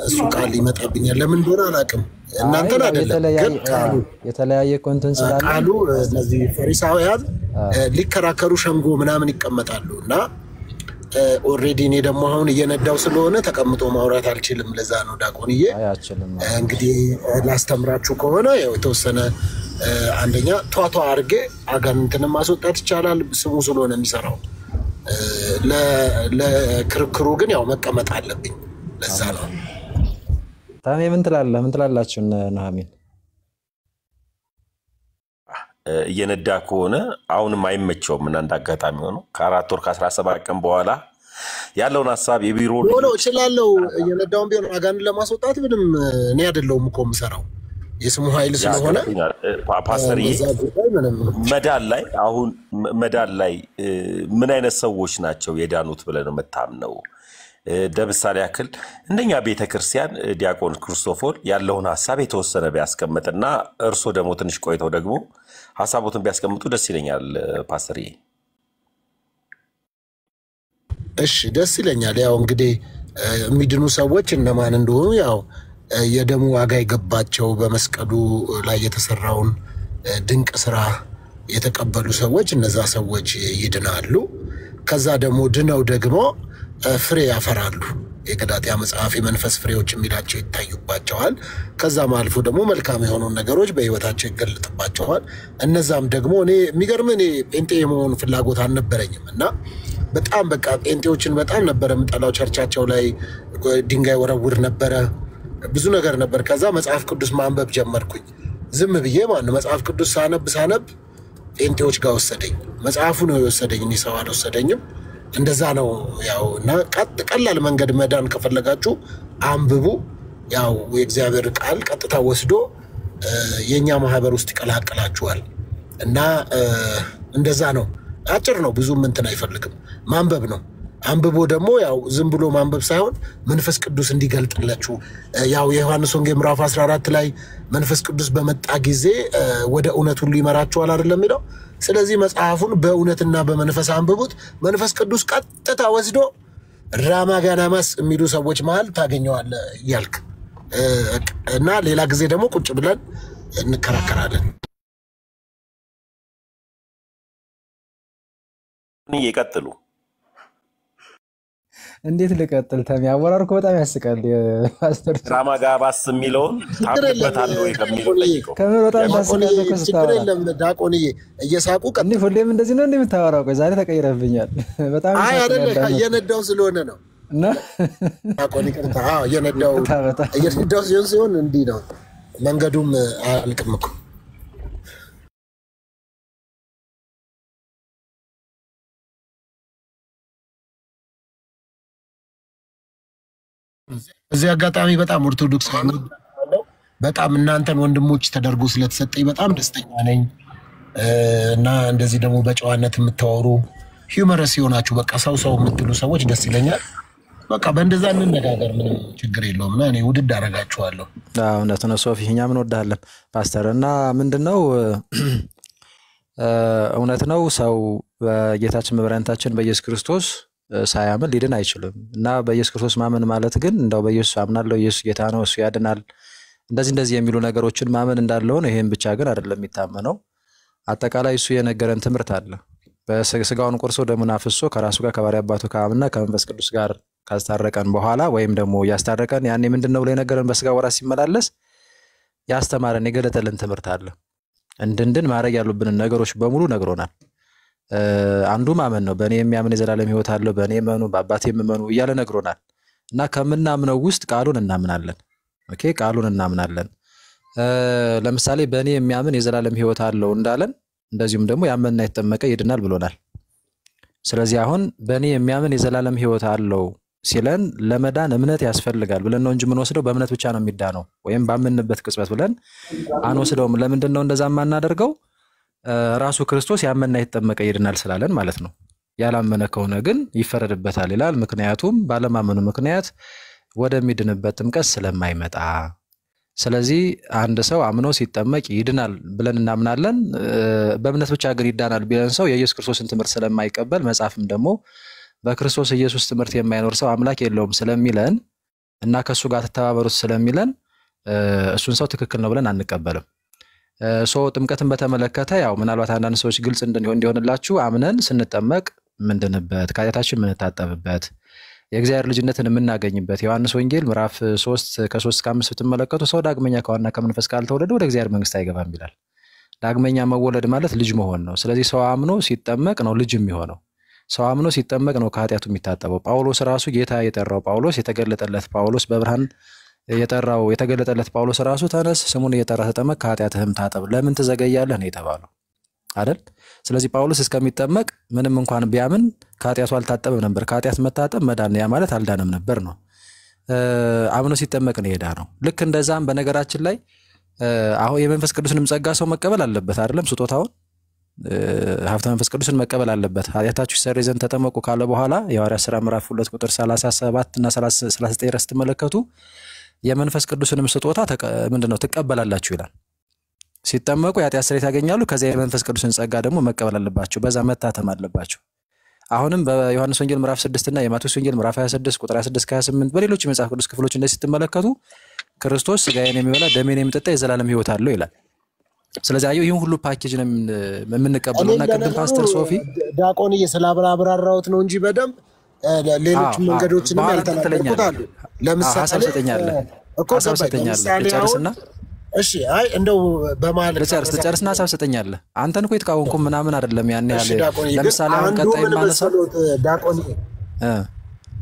እሱ ቃል ይመጣብኛል። ለምን እንደሆነ አላውቅም። እናንተን አይደለም ግን የተለያየ ኮንተንት ስላለ ቃሉ እነዚህ ፈሪሳውያን ሊከራከሩ ሸንጎ ምናምን ይቀመጣሉና ኦሬዲ እኔ ደግሞ አሁን እየነዳው ስለሆነ ተቀምጦ ማውራት አልችልም። ለዛ ነው ዳቆንዬ እንግዲህ ላስተምራችሁ ከሆነ ያው የተወሰነ አንደኛ ቷቷ አርጌ አጋንንትን ማስወጣት ይቻላል ስሙ ስለሆነ የሚሰራው ለክርክሩ ግን ያው መቀመጥ አለብኝ። ለዛ ነው ታሜ ምን ትላላችሁ ኑሐሚን? እየነዳ ከሆነ አሁንም አይመቸውም እና እንዳጋጣሚ ሆኖ ከ4 ወር ከ17 ቀን በኋላ ያለውን ሐሳብ የቢሮ ነው እችላለሁ። እየነዳውን ቢሆን አጋንንት ለማስወጣት ምንም እኔ አይደለሁም እኮ የምሰራው የስሙ ኃይል ስለሆነ ፓስተር መዳን ላይ አሁን መዳን ላይ ምን አይነት ሰዎች ናቸው የዳኑት ብለን የምታምነው? ለምሳሌ ያክል እንደኛ ቤተክርስቲያን ዲያቆን ክርስቶፎር ያለውን ሐሳብ የተወሰነ ቢያስቀምጥና እርሶ ደግሞ ትንሽ ቆይተው ደግሞ ሐሳቦትን ቢያስቀምጡ ደስ ይለኛል ፓስተር። እሺ ደስ ይለኛል። ያው እንግዲህ የሚድኑ ሰዎች እነማን እንደሆኑ ያው የደሙ ዋጋ የገባቸው በመስቀሉ ላይ የተሰራውን ድንቅ ስራ የተቀበሉ ሰዎች እነዛ ሰዎች ይድናሉ። ከዛ ደግሞ ድነው ደግሞ ፍሬ ያፈራሉ። የገላትያ መጽሐፍ የመንፈስ ፍሬዎች የሚላቸው ይታዩባቸዋል። ከዛም አልፎ ደግሞ መልካም የሆኑ ነገሮች በህይወታቸው ይገለጥባቸዋል። እነዛም ደግሞ እኔ የሚገርም እኔ ጴንጤ የመሆን ፍላጎት አልነበረኝም እና በጣም በቃ ጴንጤዎችን በጣም ነበረ የምጠላው። ቸርቻቸው ላይ ድንጋይ ወረውር ነበረ፣ ብዙ ነገር ነበር። ከዛ መጽሐፍ ቅዱስ ማንበብ ጀመርኩኝ ዝም ብዬ ማለት መጽሐፍ ቅዱስ ሳነብ ጴንጤዎች ጋር ወሰደኝ። መጽሐፉ ነው የወሰደኝ፣ እኔ ሰው አልወሰደኝም። እንደዛ ነው ያው። እና ቀላል መንገድ መዳን ከፈለጋችሁ አንብቡ። ያው የእግዚአብሔር ቃል ቀጥታ ወስዶ የኛ ማህበር ውስጥ ይቀላቀላችኋል። እና እንደዛ ነው። አጭር ነው፣ ብዙም እንትን አይፈልግም። ማንበብ ነው። አንብቦ ደግሞ ያው ዝም ብሎ ማንበብ ሳይሆን መንፈስ ቅዱስ እንዲገልጥላችሁ ያው የዮሐንስ ወንጌል ምዕራፍ 14 ላይ መንፈስ ቅዱስ በመጣ ጊዜ ወደ እውነት ሁሉ ይመራችኋል አይደለም የሚለው። ስለዚህ መጽሐፉን በእውነትና በመንፈስ አንብቡት። መንፈስ ቅዱስ ቀጥታ ወስዶ ራማጋናማስ የሚሉ ሰዎች መሃል ታገኘዋለህ እያልክ እና ሌላ ጊዜ ደግሞ ቁጭ ብለን እንከራከራለን። ይቀጥሉ። እንዴት ልቀጥል? ተሚ አወራርኩ በጣም ያስቃል። ፓስተር ራማጋባስ የሚለውን ታውቁበታለህ ወይ ከሚለው ጠይቀው። ከምር በጣም ያስቃል። ችግር የለም ዳቆንዬ፣ እየሳቁ እንዴ ሁሌም እንደዚህ ነው እንደምታወራው? ቆይ ዛሬ ተቀይረብኛል በጣም። አይ አይደለ እየነዳው ስለሆነ ነው እና ዳቆን ይቅርታ። እየነዳው ሲሆን እንዲህ ነው መንገዱም አልቅም እኮ። እዚህ አጋጣሚ በጣም ኦርቶዶክስ በጣም እናንተን ወንድሞች ተደርጎ ስለተሰጠኝ በጣም ደስተኛ ነኝ። እና እንደዚህ ደግሞ በጨዋነት የምታወሩ ሂውመረስ ይሆናችሁ በቃ ሰው የምትሉ ሰዎች ደስ ይለኛል። በቃ በእንደዛ እንነጋገር፣ ምንም ችግር የለውም። እና እኔ ውድድ አደርጋችኋለሁ። እውነት ነው ሶፊ፣ እኛም እንወዳለን ፓስተር። እና ምንድነው እውነት ነው ሰው በጌታችን በመድኃኒታችን በኢየሱስ ክርስቶስ ሳያምን ሊድን አይችልም። እና በኢየሱስ ክርስቶስ ማመን ማለት ግን እንደው በኢየሱስ አምናለሁ፣ ኢየሱስ ጌታ ነው፣ እሱ ያድናል፣ እንደዚህ የሚሉ ነገሮችን ማመን እንዳለው ነው። ይሄን ብቻ ግን አይደለም የሚታመነው። አጠቃላይ እሱ የነገረን ትምህርት አለ። በስጋውን ቆርሶ ደሙን አፍሶ ከራሱ ጋር ከባሕርይ አባቱ ከአብና ከመንፈስ ቅዱስ ጋር ካስታረቀን በኋላ ወይም ደግሞ ያስታረቀን ያኔ ምንድነው ብሎ የነገረን በስጋ ወራት ሲመላለስ ያስተማረን የገለጠልን ትምህርት አለ። እንድንድን ማድረግ ያሉብንን ነገሮች በሙሉ ነግሮናል። አንዱ ማመን ነው። በእኔ የሚያምን የዘላለም ሕይወት አለው፣ በእኔ እመኑ፣ በአባቴ እመኑ እያለ ነግሮናል። እና ከምናምነው ውስጥ ቃሉን እናምናለን። ኦኬ፣ ቃሉን እናምናለን። ለምሳሌ በእኔ የሚያምን የዘላለም ሕይወት አለው እንዳለን እንደዚሁም ደግሞ ያመንና የተጠመቀ ይድናል ብሎናል። ስለዚህ አሁን በእኔ የሚያምን የዘላለም ሕይወት አለው ሲለን ለመዳን እምነት ያስፈልጋል ብለን ነው እንጂ የምንወስደው በእምነት ብቻ ነው የሚዳነው ወይም ባመንበት ቅጽበት ብለን አንወስደውም። ለምንድን ነው እንደዛ የማናደርገው? ራሱ ክርስቶስ ያመንና የተጠመቀ ይድናል ስላለን ማለት ነው። ያላመነ ከሆነ ግን ይፈረድበታል ይላል። ምክንያቱም ባለማመኑ ምክንያት ወደሚድንበት ጥምቀት ስለማይመጣ። ስለዚህ አንድ ሰው አምኖ ሲጠመቅ ይድናል ብለን እናምናለን። በእምነት ብቻ ግን ይዳናል ቢለን ሰው የኢየሱስ ክርስቶስን ትምህርት ስለማይቀበል መጽሐፍም ደግሞ በክርስቶስ ኢየሱስ ትምህርት የማይኖር ሰው አምላክ የለውም ስለሚለን እና ከሱ ጋር ተተባበሩት ስለሚለን እሱን ሰው ትክክል ነው ብለን አንቀበልም። ጥምቀትን በተመለከተ ያው ምናልባት አንዳንድ ሰዎች ግልጽ እንዲሆንላችሁ አምነን ስንጠመቅ ምንድንበት ከኃጢአታችን ምንታጠብበት የእግዚአብሔር ልጅነትን የምናገኝበት ዮሐንስ ወንጌል ምዕራፍ 3 ከ3-5 ብትመለከቱ ሰው ዳግመኛ ከዋና ከመንፈስ ካልተወለደ ወደ እግዚአብሔር መንግስት አይገባም ይላል። ዳግመኛ መወለድ ማለት ልጅ መሆን ነው። ስለዚህ ሰው አምኖ ሲጠመቅ ነው ልጅ የሚሆነው። ሰው አምኖ ሲጠመቅ ነው ከኃጢአቱ የሚታጠበው። ጳውሎስ ራሱ ጌታ የጠራው ጳውሎስ የተገለጠለት ጳውሎስ በብርሃን የተገለጠለት ጳውሎስ ራሱ ተነስ ስሙን እየጠራ ተጠመቅ ከኃጢአትህም ታጠብ ለምን ትዘገያለህ ነው የተባለው አይደል? ስለዚህ ጳውሎስ እስከሚጠመቅ ምንም እንኳን ቢያምን ከኃጢአቱ አልታጠበም ነበር። ከኃጢአት መታጠብ መዳን ያ ማለት አልዳነም ነበር ነው። አምኖ ሲጠመቅ ነው የዳነው። ልክ እንደዛም በነገራችን ላይ አሁን የመንፈስ ቅዱስንም ጸጋ ሰው መቀበል አለበት አይደለም? ስጦታውን ሀብተ መንፈስ ቅዱስን መቀበል አለበት። ኃጢአታችሁ ይሰረይ ዘንድ ተጠመቁ ካለ በኋላ የሐዋርያት ሥራ ምዕራፍ 2 ቁጥር 37 እና 39 ድረስ ስትመለከቱ የመንፈስ ቅዱስንም ስጦታ ምንድነው ትቀበላላችሁ ይላል። ሲጠመቁ የኃጢአት ስርየት ያገኛሉ። ከዚያ የመንፈስ ቅዱስን ጸጋ ደግሞ መቀበል አለባቸው። በዛ መታተም አለባቸው። አሁንም በዮሐንስ ወንጌል ምዕራፍ 6 እና የማቴዎስ ወንጌል ምዕራፍ 26 ቁጥር 26-28 በሌሎች የመጽሐፍ ቅዱስ ክፍሎች እንደዚህ ስትመለከቱ ክርስቶስ ሥጋዬን የሚበላ ደሜን የሚጠጣ የዘላለም ሕይወት አለው ይላል። ስለዚህ አየሁ ይህን ሁሉ ፓኬጅ ነው የምንቀበለው። እና ቅድም ፓስተር ሶፊ ዲያቆንዬ ስላብራራሁት ነው እንጂ በደንብ ሌሎች መንገዶችንም ያልተናገርኩት አሉ። ለምሳሌ ሀሳብ ሰጠኛለህ እኮ ልጨርስና እሺ አይ እንደው በመሀል ልጨርስና ሀሳብ ሰጠኛለህ። አንተን እኮ የተቃወምኩም ምናምን አይደለም ያን ያህል። ለምሳሌ አሁን ቀጣይ ማነሳው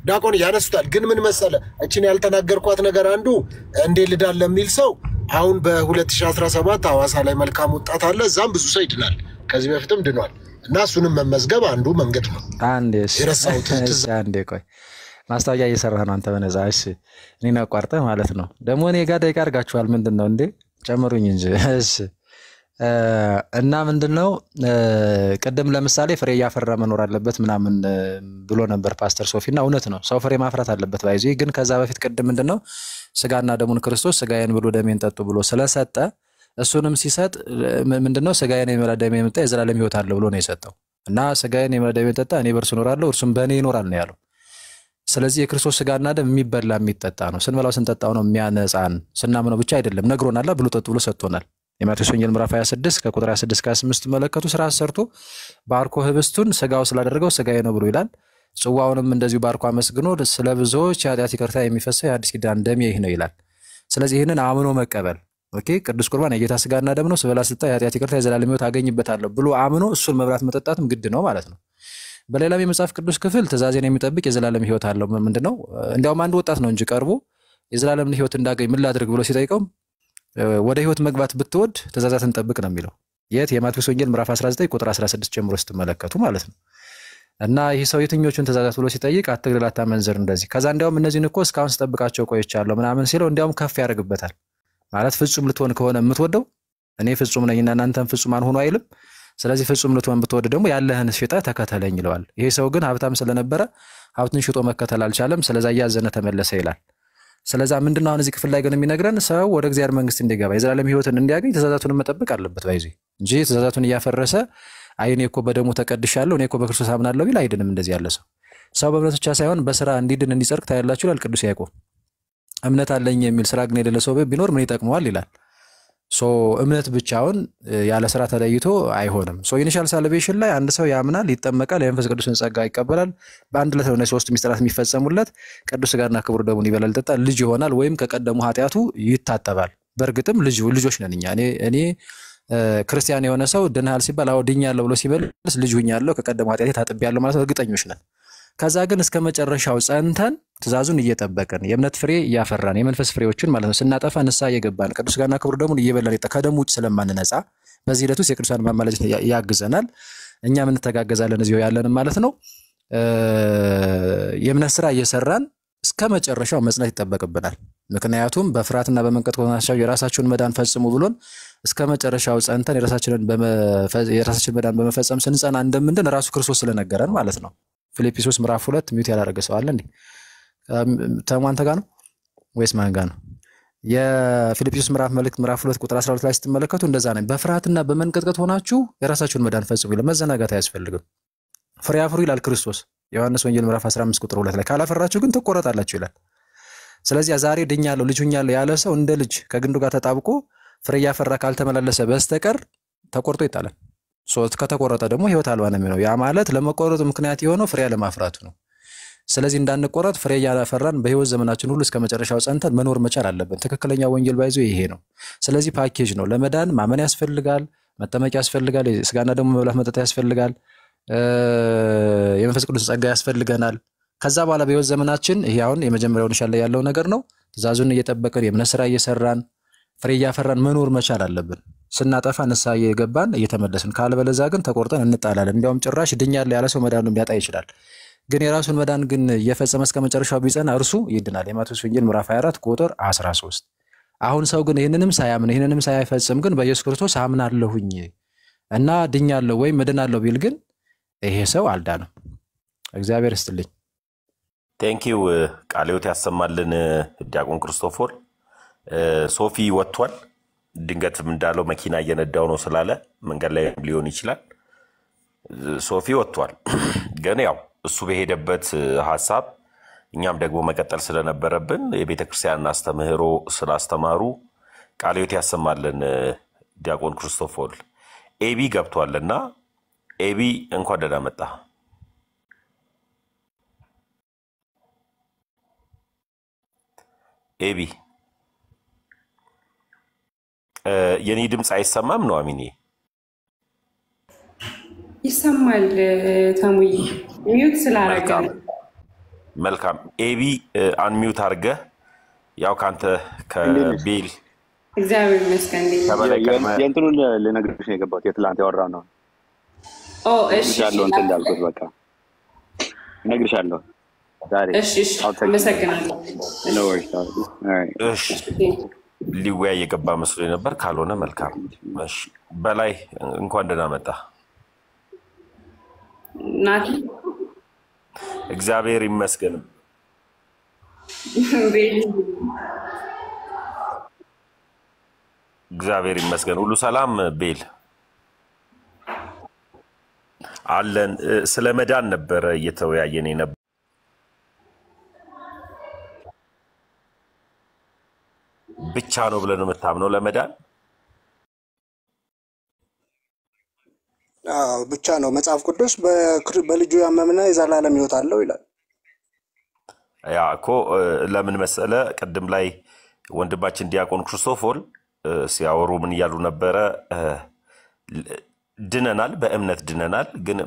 ዳቆን ያነሱታል። ግን ምን መሰለ እቺን ያልተናገርኳት ነገር አንዱ እንዴ ልዳል ለሚል ሰው አሁን በ2017 ሐዋሳ ላይ መልካም ወጣት አለ። እዛም ብዙ ሰው ይድናል። ከዚህ በፊትም ድኗል። እና እሱንም መመዝገብ አንዱ መንገድ ነው። አንዴ ቆይ ማስታወቂያ እየሰራህ ነው አንተ በነዛ። እሺ እኔን አቋርጠህ ማለት ነው። ደግሞ እኔ ጋር ደቂቃ አድርጋችኋል። ምንድን ነው እንዴ ጨምሩኝ እንጂ። እሺ እና ምንድን ነው ቅድም ለምሳሌ ፍሬ እያፈራ መኖር አለበት ምናምን ብሎ ነበር ፓስተር ሶፊ። እና እውነት ነው፣ ሰው ፍሬ ማፍራት አለበት ባይዙ። ግን ከዛ በፊት ቅድም ምንድን ነው ስጋና ደሙን ክርስቶስ ስጋዬን ብሉ ደሜን ጠጡ ብሎ ስለሰጠ እሱንም ሲሰጥ ምንድን ነው ስጋዬን የሚበላ ደሜን የሚጠጣ የዘላለም ሕይወት አለው ብሎ ነው የሰጠው። እና ስጋዬን የሚበላ ደሜን የሚጠጣ እኔ በእርሱ እኖራለሁ እርሱም በእኔ ይኖራል ነው ያለው። ስለዚህ የክርስቶስ ስጋና ደም የሚበላ የሚጠጣ ነው። ስንበላው ስንጠጣው ነው የሚያነጻን። ስናምነው ብቻ አይደለም፣ ነግሮናል፣ ብሉ ጠጡ ብሎ ሰጥቶናል። የማቴዎስ ወንጌል ምዕራፍ 26 ከቁጥር 26 እስከ 28 መለከቱ ስራ ሰርቶ ባርኮ ህብስቱን ስጋው ስላደረገው ስጋዬ ነው ብሎ ይላል። ጽዋውንም እንደዚሁ ባርኮ አመስግኖ ስለ ብዙዎች የኃጢአት ይቅርታ የሚፈሰው የአዲስ ኪዳን ደሜ ይህ ነው ይላል። ስለዚህ ይህንን አምኖ መቀበል ኦኬ። ቅዱስ ቁርባን የጌታ ስጋና ደም ነው፣ ስበላ ስጠጣ የኃጢአት ይቅርታ የዘላለም ሕይወት አገኝበታለሁ ብሎ አምኖ እሱን መብላት መጠጣትም ግድ ነው ማለት ነው። በሌላም የመጽሐፍ ቅዱስ ክፍል ትእዛዜን የሚጠብቅ የዘላለም ሕይወት አለው። ምንድነው? እንዲያውም አንድ ወጣት ነው እንጂ ቀርቦ የዘላለም ሕይወት እንዳገኝ ምን ላድርግ ብሎ ሲጠይቀው ወደ ሕይወት መግባት ብትወድ ትእዛዛትን ጠብቅ ነው የሚለው። የት? የማቴዎስ ወንጌል ምዕራፍ 19 ቁጥር 16 ጀምሮ ስትመለከቱ ማለት ነው። እና ይህ ሰው የትኞቹን ትእዛዛት ብሎ ሲጠይቅ አትግደል፣ አታመንዝር እንደዚህ። ከዛ እንዲያውም እነዚህን እኮ እስካሁን ስጠብቃቸው ቆይቻለሁ ምናምን ሲለው እንዲያውም ከፍ ያደርግበታል። ማለት ፍጹም ልትሆን ከሆነ የምትወደው እኔ ፍጹም ነኝና እናንተም ፍጹማን ሆኑ አይልም። ስለዚህ ፍጹም ልትሆን ብትወድ ደግሞ ያለህን ሽጠህ ተከተለኝ ይለዋል። ይሄ ሰው ግን ሀብታም ስለነበረ ሀብትን ሽጦ መከተል አልቻለም። ስለዛ እያዘነ ተመለሰ ይላል። ስለዛ ምንድነው አሁን እዚህ ክፍል ላይ ግን የሚነግረን ሰው ወደ እግዚአብሔር መንግስት እንዲገባ የዘላለም ሕይወትን እንዲያገኝ ትእዛዛቱን መጠበቅ አለበት ባይዚ እንጂ ትእዛዛቱን እያፈረሰ አይ እኔ እኮ በደሙ ተቀድሻለሁ እኔ እኮ በክርስቶስ አምናለሁ ቢል አይድንም። እንደዚህ ያለ ሰው በእምነት ብቻ ሳይሆን በስራ እንዲድን እንዲጸድቅ ታያላችሁ ይላል ቅዱስ ያዕቆብ። እምነት አለኝ የሚል ስራ ግን የሌለ ሰው ቢኖር ምን ይጠቅመዋል ይላል። እምነት ብቻውን ያለ ስራ ተለይቶ አይሆንም። ኢኒሻል ሳልቬሽን ላይ አንድ ሰው ያምናል፣ ይጠመቃል፣ የመንፈስ ቅዱስን ጸጋ ይቀበላል። በአንድ ዕለት ነው ሶስት ሚስጥራት የሚፈጸሙለት። ቅዱስ ሥጋና ክቡር ደሙን ይበላል፣ ይጠጣል፣ ልጅ ይሆናል፣ ወይም ከቀደሙ ኃጢአቱ ይታጠባል። በእርግጥም ልጆች ነን እኛ። እኔ ክርስቲያን የሆነ ሰው ድነሃል ሲባል አዎ ድኛለሁ ብሎ ሲመልስ ልጅ ሁኛለሁ ከቀደሙ ኃጢአቴ ታጥቤያለሁ ማለት እርግጠኞች ነን። ከዛ ግን እስከ መጨረሻው ጸንተን ትእዛዙን እየጠበቅን የእምነት ፍሬ እያፈራን የመንፈስ ፍሬዎችን ማለት ነው ስናጠፋ ንስሐ እየገባን ቅዱስ ሥጋና ክቡር ደሙን እየበላን ከደሙ ውጭ ስለማንነጻ በዚህ ሂደት ውስጥ የቅዱሳን ማማለጅ ያግዘናል። እኛም እንተጋገዛለን እዚሁ ያለን ማለት ነው። የእምነት ስራ እየሰራን እስከ መጨረሻው መጽናት ይጠበቅብናል። ምክንያቱም በፍርሃትና በመንቀጥቀጥ ሆናችሁ የራሳችሁን መዳን ፈጽሙ ብሎን እስከ መጨረሻው ጸንተን የራሳችንን መዳን በመፈጸም ስንጸና እንደምንድን ራሱ ክርስቶስ ስለነገረን ማለት ነው። ፊልጵስዩስ ምዕራፍ 2 ሚውት ያላረገ ሰው አለ እንዴ? ተማንተ ጋር ነው ወይስ ማን ጋር ነው? የፊልጵስዩስ ምዕራፍ 2 ቁጥር 12 ላይ ስትመለከቱ እንደዛ ነው። በፍርሃትና በመንቀጥቀጥ ሆናችሁ የራሳችሁን መዳን ፈጽሙ ይላል። መዘናጋት አያስፈልግም። ፍሬ አፍሩ ይላል ክርስቶስ ዮሐንስ ወንጌል ምዕራፍ 15 ቁጥር 2 ላይ ካላፈራችሁ ግን ትቆረጣላችሁ ይላል። ስለዚህ ዛሬ ድኛለሁ ልጅ ሁኛለሁ ያለ ሰው እንደ ልጅ ከግንዱ ጋር ተጣብቆ ፍሬ ያፈራ ካልተመላለሰ በስተቀር ተቆርጦ ይጣላል። ከተቆረጠ ደግሞ ሕይወት አልባ ነው የሚሆነው። ያ ማለት ለመቆረጡ ምክንያት የሆነው ፍሬ ለማፍራቱ ነው። ስለዚህ እንዳንቆረጥ ፍሬ ያፈራን በሕይወት ዘመናችን ሁሉ እስከ መጨረሻው ጸንተን መኖር መቻል አለብን። ትክክለኛ ወንጌል ባይዞ ይሄ ነው። ስለዚህ ፓኬጅ ነው። ለመዳን ማመን ያስፈልጋል፣ መጠመቅ ያስፈልጋል፣ ስጋና ደሙ መብላት መጠጣት ያስፈልጋል፣ የመንፈስ ቅዱስ ጸጋ ያስፈልገናል። ከዛ በኋላ በሕይወት ዘመናችን ይሄ አሁን የመጀመሪያው ንሻል ላይ ያለው ነገር ነው። ትእዛዙን እየጠበቅን የእምነት ስራ እየሰራን ፍሬ እያፈራን መኖር መቻል አለብን። ስናጠፋ ንስሐ እየገባን እየተመለስን፣ ካልበለዚያ ግን ተቆርጠን እንጣላለን። እንዲያውም ጭራሽ ድኛለሁ ያለ ሰው መዳኑን ሊያጣ ይችላል። ግን የራሱን መዳን ግን እየፈጸመ እስከ መጨረሻው ቢጸና እርሱ ይድናል። የማቴዎስ ወንጌል ምዕራፍ 24 ቁጥር 13። አሁን ሰው ግን ይህንንም ሳያምን ይህንንም ሳይፈጽም ግን በኢየሱስ ክርስቶስ አምናለሁኝ እና ድኛለሁ ወይም እድናለሁ ቢል ግን ይሄ ሰው አልዳነም። እግዚአብሔር ይስጥልኝ። ቴንኪው ቃለ ሕይወት ያሰማልን ዲያቆን ክርስቶፎር። ሶፊ ወጥቷል። ድንገትም እንዳለው መኪና እየነዳው ነው ስላለ መንገድ ላይ ሊሆን ይችላል። ሶፊ ወጥቷል። ግን ያው እሱ በሄደበት ሐሳብ እኛም ደግሞ መቀጠል ስለነበረብን የቤተክርስቲያን አስተምህሮ ስላስተማሩ ቃለ ሕይወት ያሰማልን ዲያቆን ክርስቶፎር። ኤቢ ገብቷልና ኤቢ እንኳን ደህና መጣ። ኤቢ የኔ ድምፅ አይሰማም ነው አሚኔ? ይሰማል ተሙይ ሚውት ስላረገ መልካም ኤቢ አንሚውት አድርገህ ያው ካንተ ከቤል እግዚአብሔር ይመስገን የእንትኑን ልነግርሽ ነው የገባሁት የትላንት ያወራው ነው እሺ ያለው እንትን እንዳልኩት በቃ እነግርሻለሁ ዛሬ እሺ አመሰግናለሁ ነው እሺ ሊወያይ የገባ መስሎኝ ነበር ካልሆነ መልካም እሺ በላይ እንኳን ደህና መጣ ናቲ እግዚአብሔር ይመስገን እግዚአብሔር ይመስገን ሁሉ ሰላም ቤል አለን ስለ መዳን ነበር እየተወያየን ነበር ብቻ ነው ብለን የምታምነው ለመዳን ብቻ ነው መጽሐፍ ቅዱስ በልጁ ያመነ የዘላለም ሕይወት አለው ይላል ያ እኮ ለምን መሰለ ቀደም ላይ ወንድማችን ዲያቆን ክርስቶፎል ሲያወሩ ምን ያሉ ነበር ድነናል በእምነት ድነናል ግን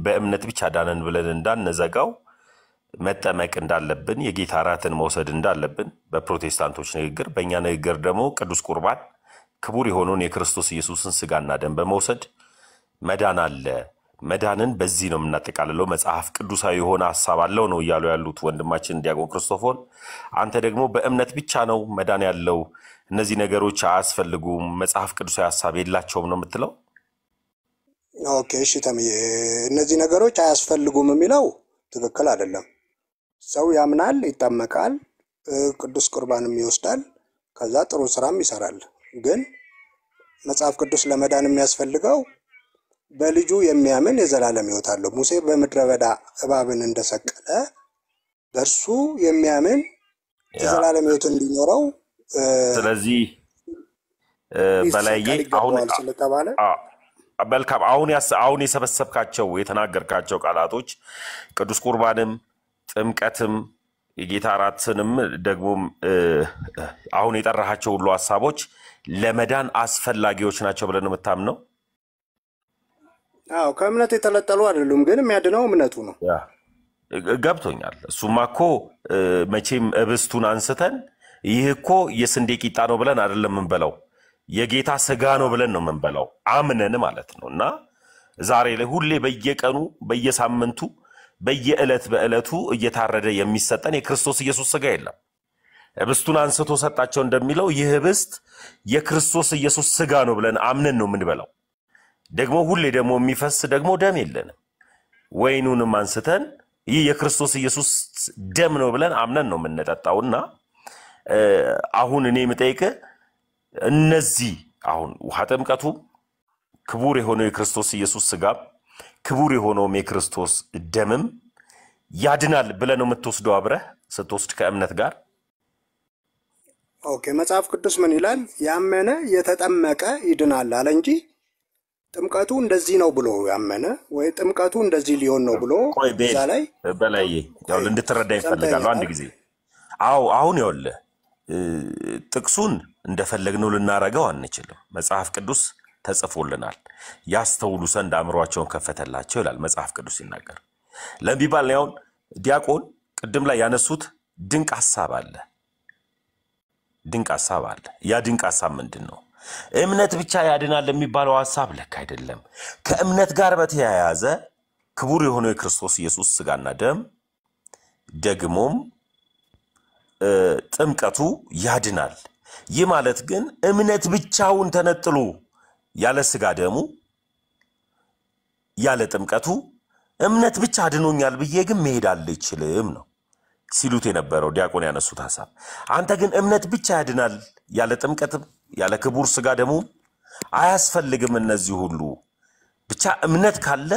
በእምነት ብቻ ዳነን ብለን እንዳንዘጋው መጠመቅ እንዳለብን የጌታ ራትን መውሰድ እንዳለብን በፕሮቴስታንቶች ንግግር በእኛ ንግግር ደግሞ ቅዱስ ቁርባን ክቡር የሆነውን የክርስቶስ ኢየሱስን ስጋና ደም በመውሰድ መዳን አለ መዳንን በዚህ ነው የምናጠቃልለው መጽሐፍ ቅዱሳዊ የሆነ ሐሳብ አለው ነው እያሉ ያሉት ወንድማችን ዲያቆን ክርስቶፎል አንተ ደግሞ በእምነት ብቻ ነው መዳን ያለው እነዚህ ነገሮች አያስፈልጉም መጽሐፍ ቅዱሳዊ ሐሳብ የላቸውም ነው የምትለው ኦኬ እሺ ተምዬ እነዚህ ነገሮች አያስፈልጉም የሚለው ትክክል አይደለም ሰው ያምናል ይጠመቃል ቅዱስ ቁርባንም ይወስዳል ከዛ ጥሩ ስራም ይሰራል ግን መጽሐፍ ቅዱስ ለመዳን የሚያስፈልገው በልጁ የሚያምን የዘላለም ሕይወት አለው ሙሴ በምድረ በዳ እባብን እንደሰቀለ በእርሱ የሚያምን የዘላለም ሕይወት እንዲኖረው ስለዚህ በላይ አሁን ስለተባለ መልካም አሁን የሰበሰብካቸው የተናገርካቸው ቃላቶች ቅዱስ ቁርባንም ጥምቀትም የጌታ ራትንም ደግሞ አሁን የጠራሃቸው ሁሉ ሐሳቦች ለመዳን አስፈላጊዎች ናቸው ብለን የምታምነው ከእምነት የተለጠሉ አይደሉም ግን የሚያድነው እምነቱ ነው ገብቶኛል እሱማ እኮ መቼም እብስቱን አንስተን ይህ እኮ የስንዴ ቂጣ ነው ብለን አይደለም እንበለው የጌታ ስጋ ነው ብለን ነው መንበላው አምነን ማለት ነውና ዛሬ ላይ ሁሌ በየቀኑ በየሳምንቱ በየዕለት በዕለቱ እየታረደ የሚሰጠን የክርስቶስ ኢየሱስ ስጋ የለም እብስቱን አንስቶ ሰጣቸው እንደሚለው ይህ ህብስት የክርስቶስ ኢየሱስ ስጋ ነው ብለን አምነን ነው የምንበላው ደግሞ ሁሌ ደግሞ የሚፈስ ደግሞ ደም የለንም ወይኑንም አንስተን ይህ የክርስቶስ ኢየሱስ ደም ነው ብለን አምነን ነው የምንጠጣውና አሁን እኔ የምጠይቅ እነዚህ አሁን ውሃ ጥምቀቱ ክቡር የሆነው የክርስቶስ ኢየሱስ ስጋ ክቡር የሆነው የክርስቶስ ደምም ያድናል ብለን ነው የምትወስደው አብረህ ስትወስድ ከእምነት ጋር ኦኬ መጽሐፍ ቅዱስ ምን ይላል ያመነ የተጠመቀ ይድናል አለ እንጂ ጥምቀቱ እንደዚህ ነው ብሎ ያመነ ወይ ጥምቀቱ እንደዚህ ሊሆን ነው ብሎ እዛ ላይ በላይ ያው እንድትረዳ ይፈልጋል አንድ ጊዜ አሁን ይወለ ጥቅሱን እንደፈለግነው ልናረጋው አንችልም መጽሐፍ ቅዱስ ተጽፎልናል ያስተውሉ ዘንድ አእምሮአቸውን ከፈተላቸው ይላል መጽሐፍ ቅዱስ ይናገር ለቢባል ያው ዲያቆን ቅድም ላይ ያነሱት ድንቅ ሐሳብ አለ ያ ድንቅ ሐሳብ ምንድነው እምነት ብቻ ያድናል የሚባለው ሐሳብ ለካ አይደለም ከእምነት ጋር በተያያዘ ክቡር የሆነው የክርስቶስ ኢየሱስ ስጋና ደም ደግሞም ጥምቀቱ ያድናል ይህ ማለት ግን እምነት ብቻውን ተነጥሎ ያለ ስጋ ደሙ ያለ ጥምቀቱ እምነት ብቻ አድኖኛል ብዬ ግን መሄድ አልችልም ነው ሲሉት የነበረው ዲያቆን ያነሱት ሐሳብ አንተ ግን እምነት ብቻ ያድናል ያለ ጥምቀትም ያለ ክቡር ስጋ ደሙ አያስፈልግም እነዚህ ሁሉ ብቻ እምነት ካለ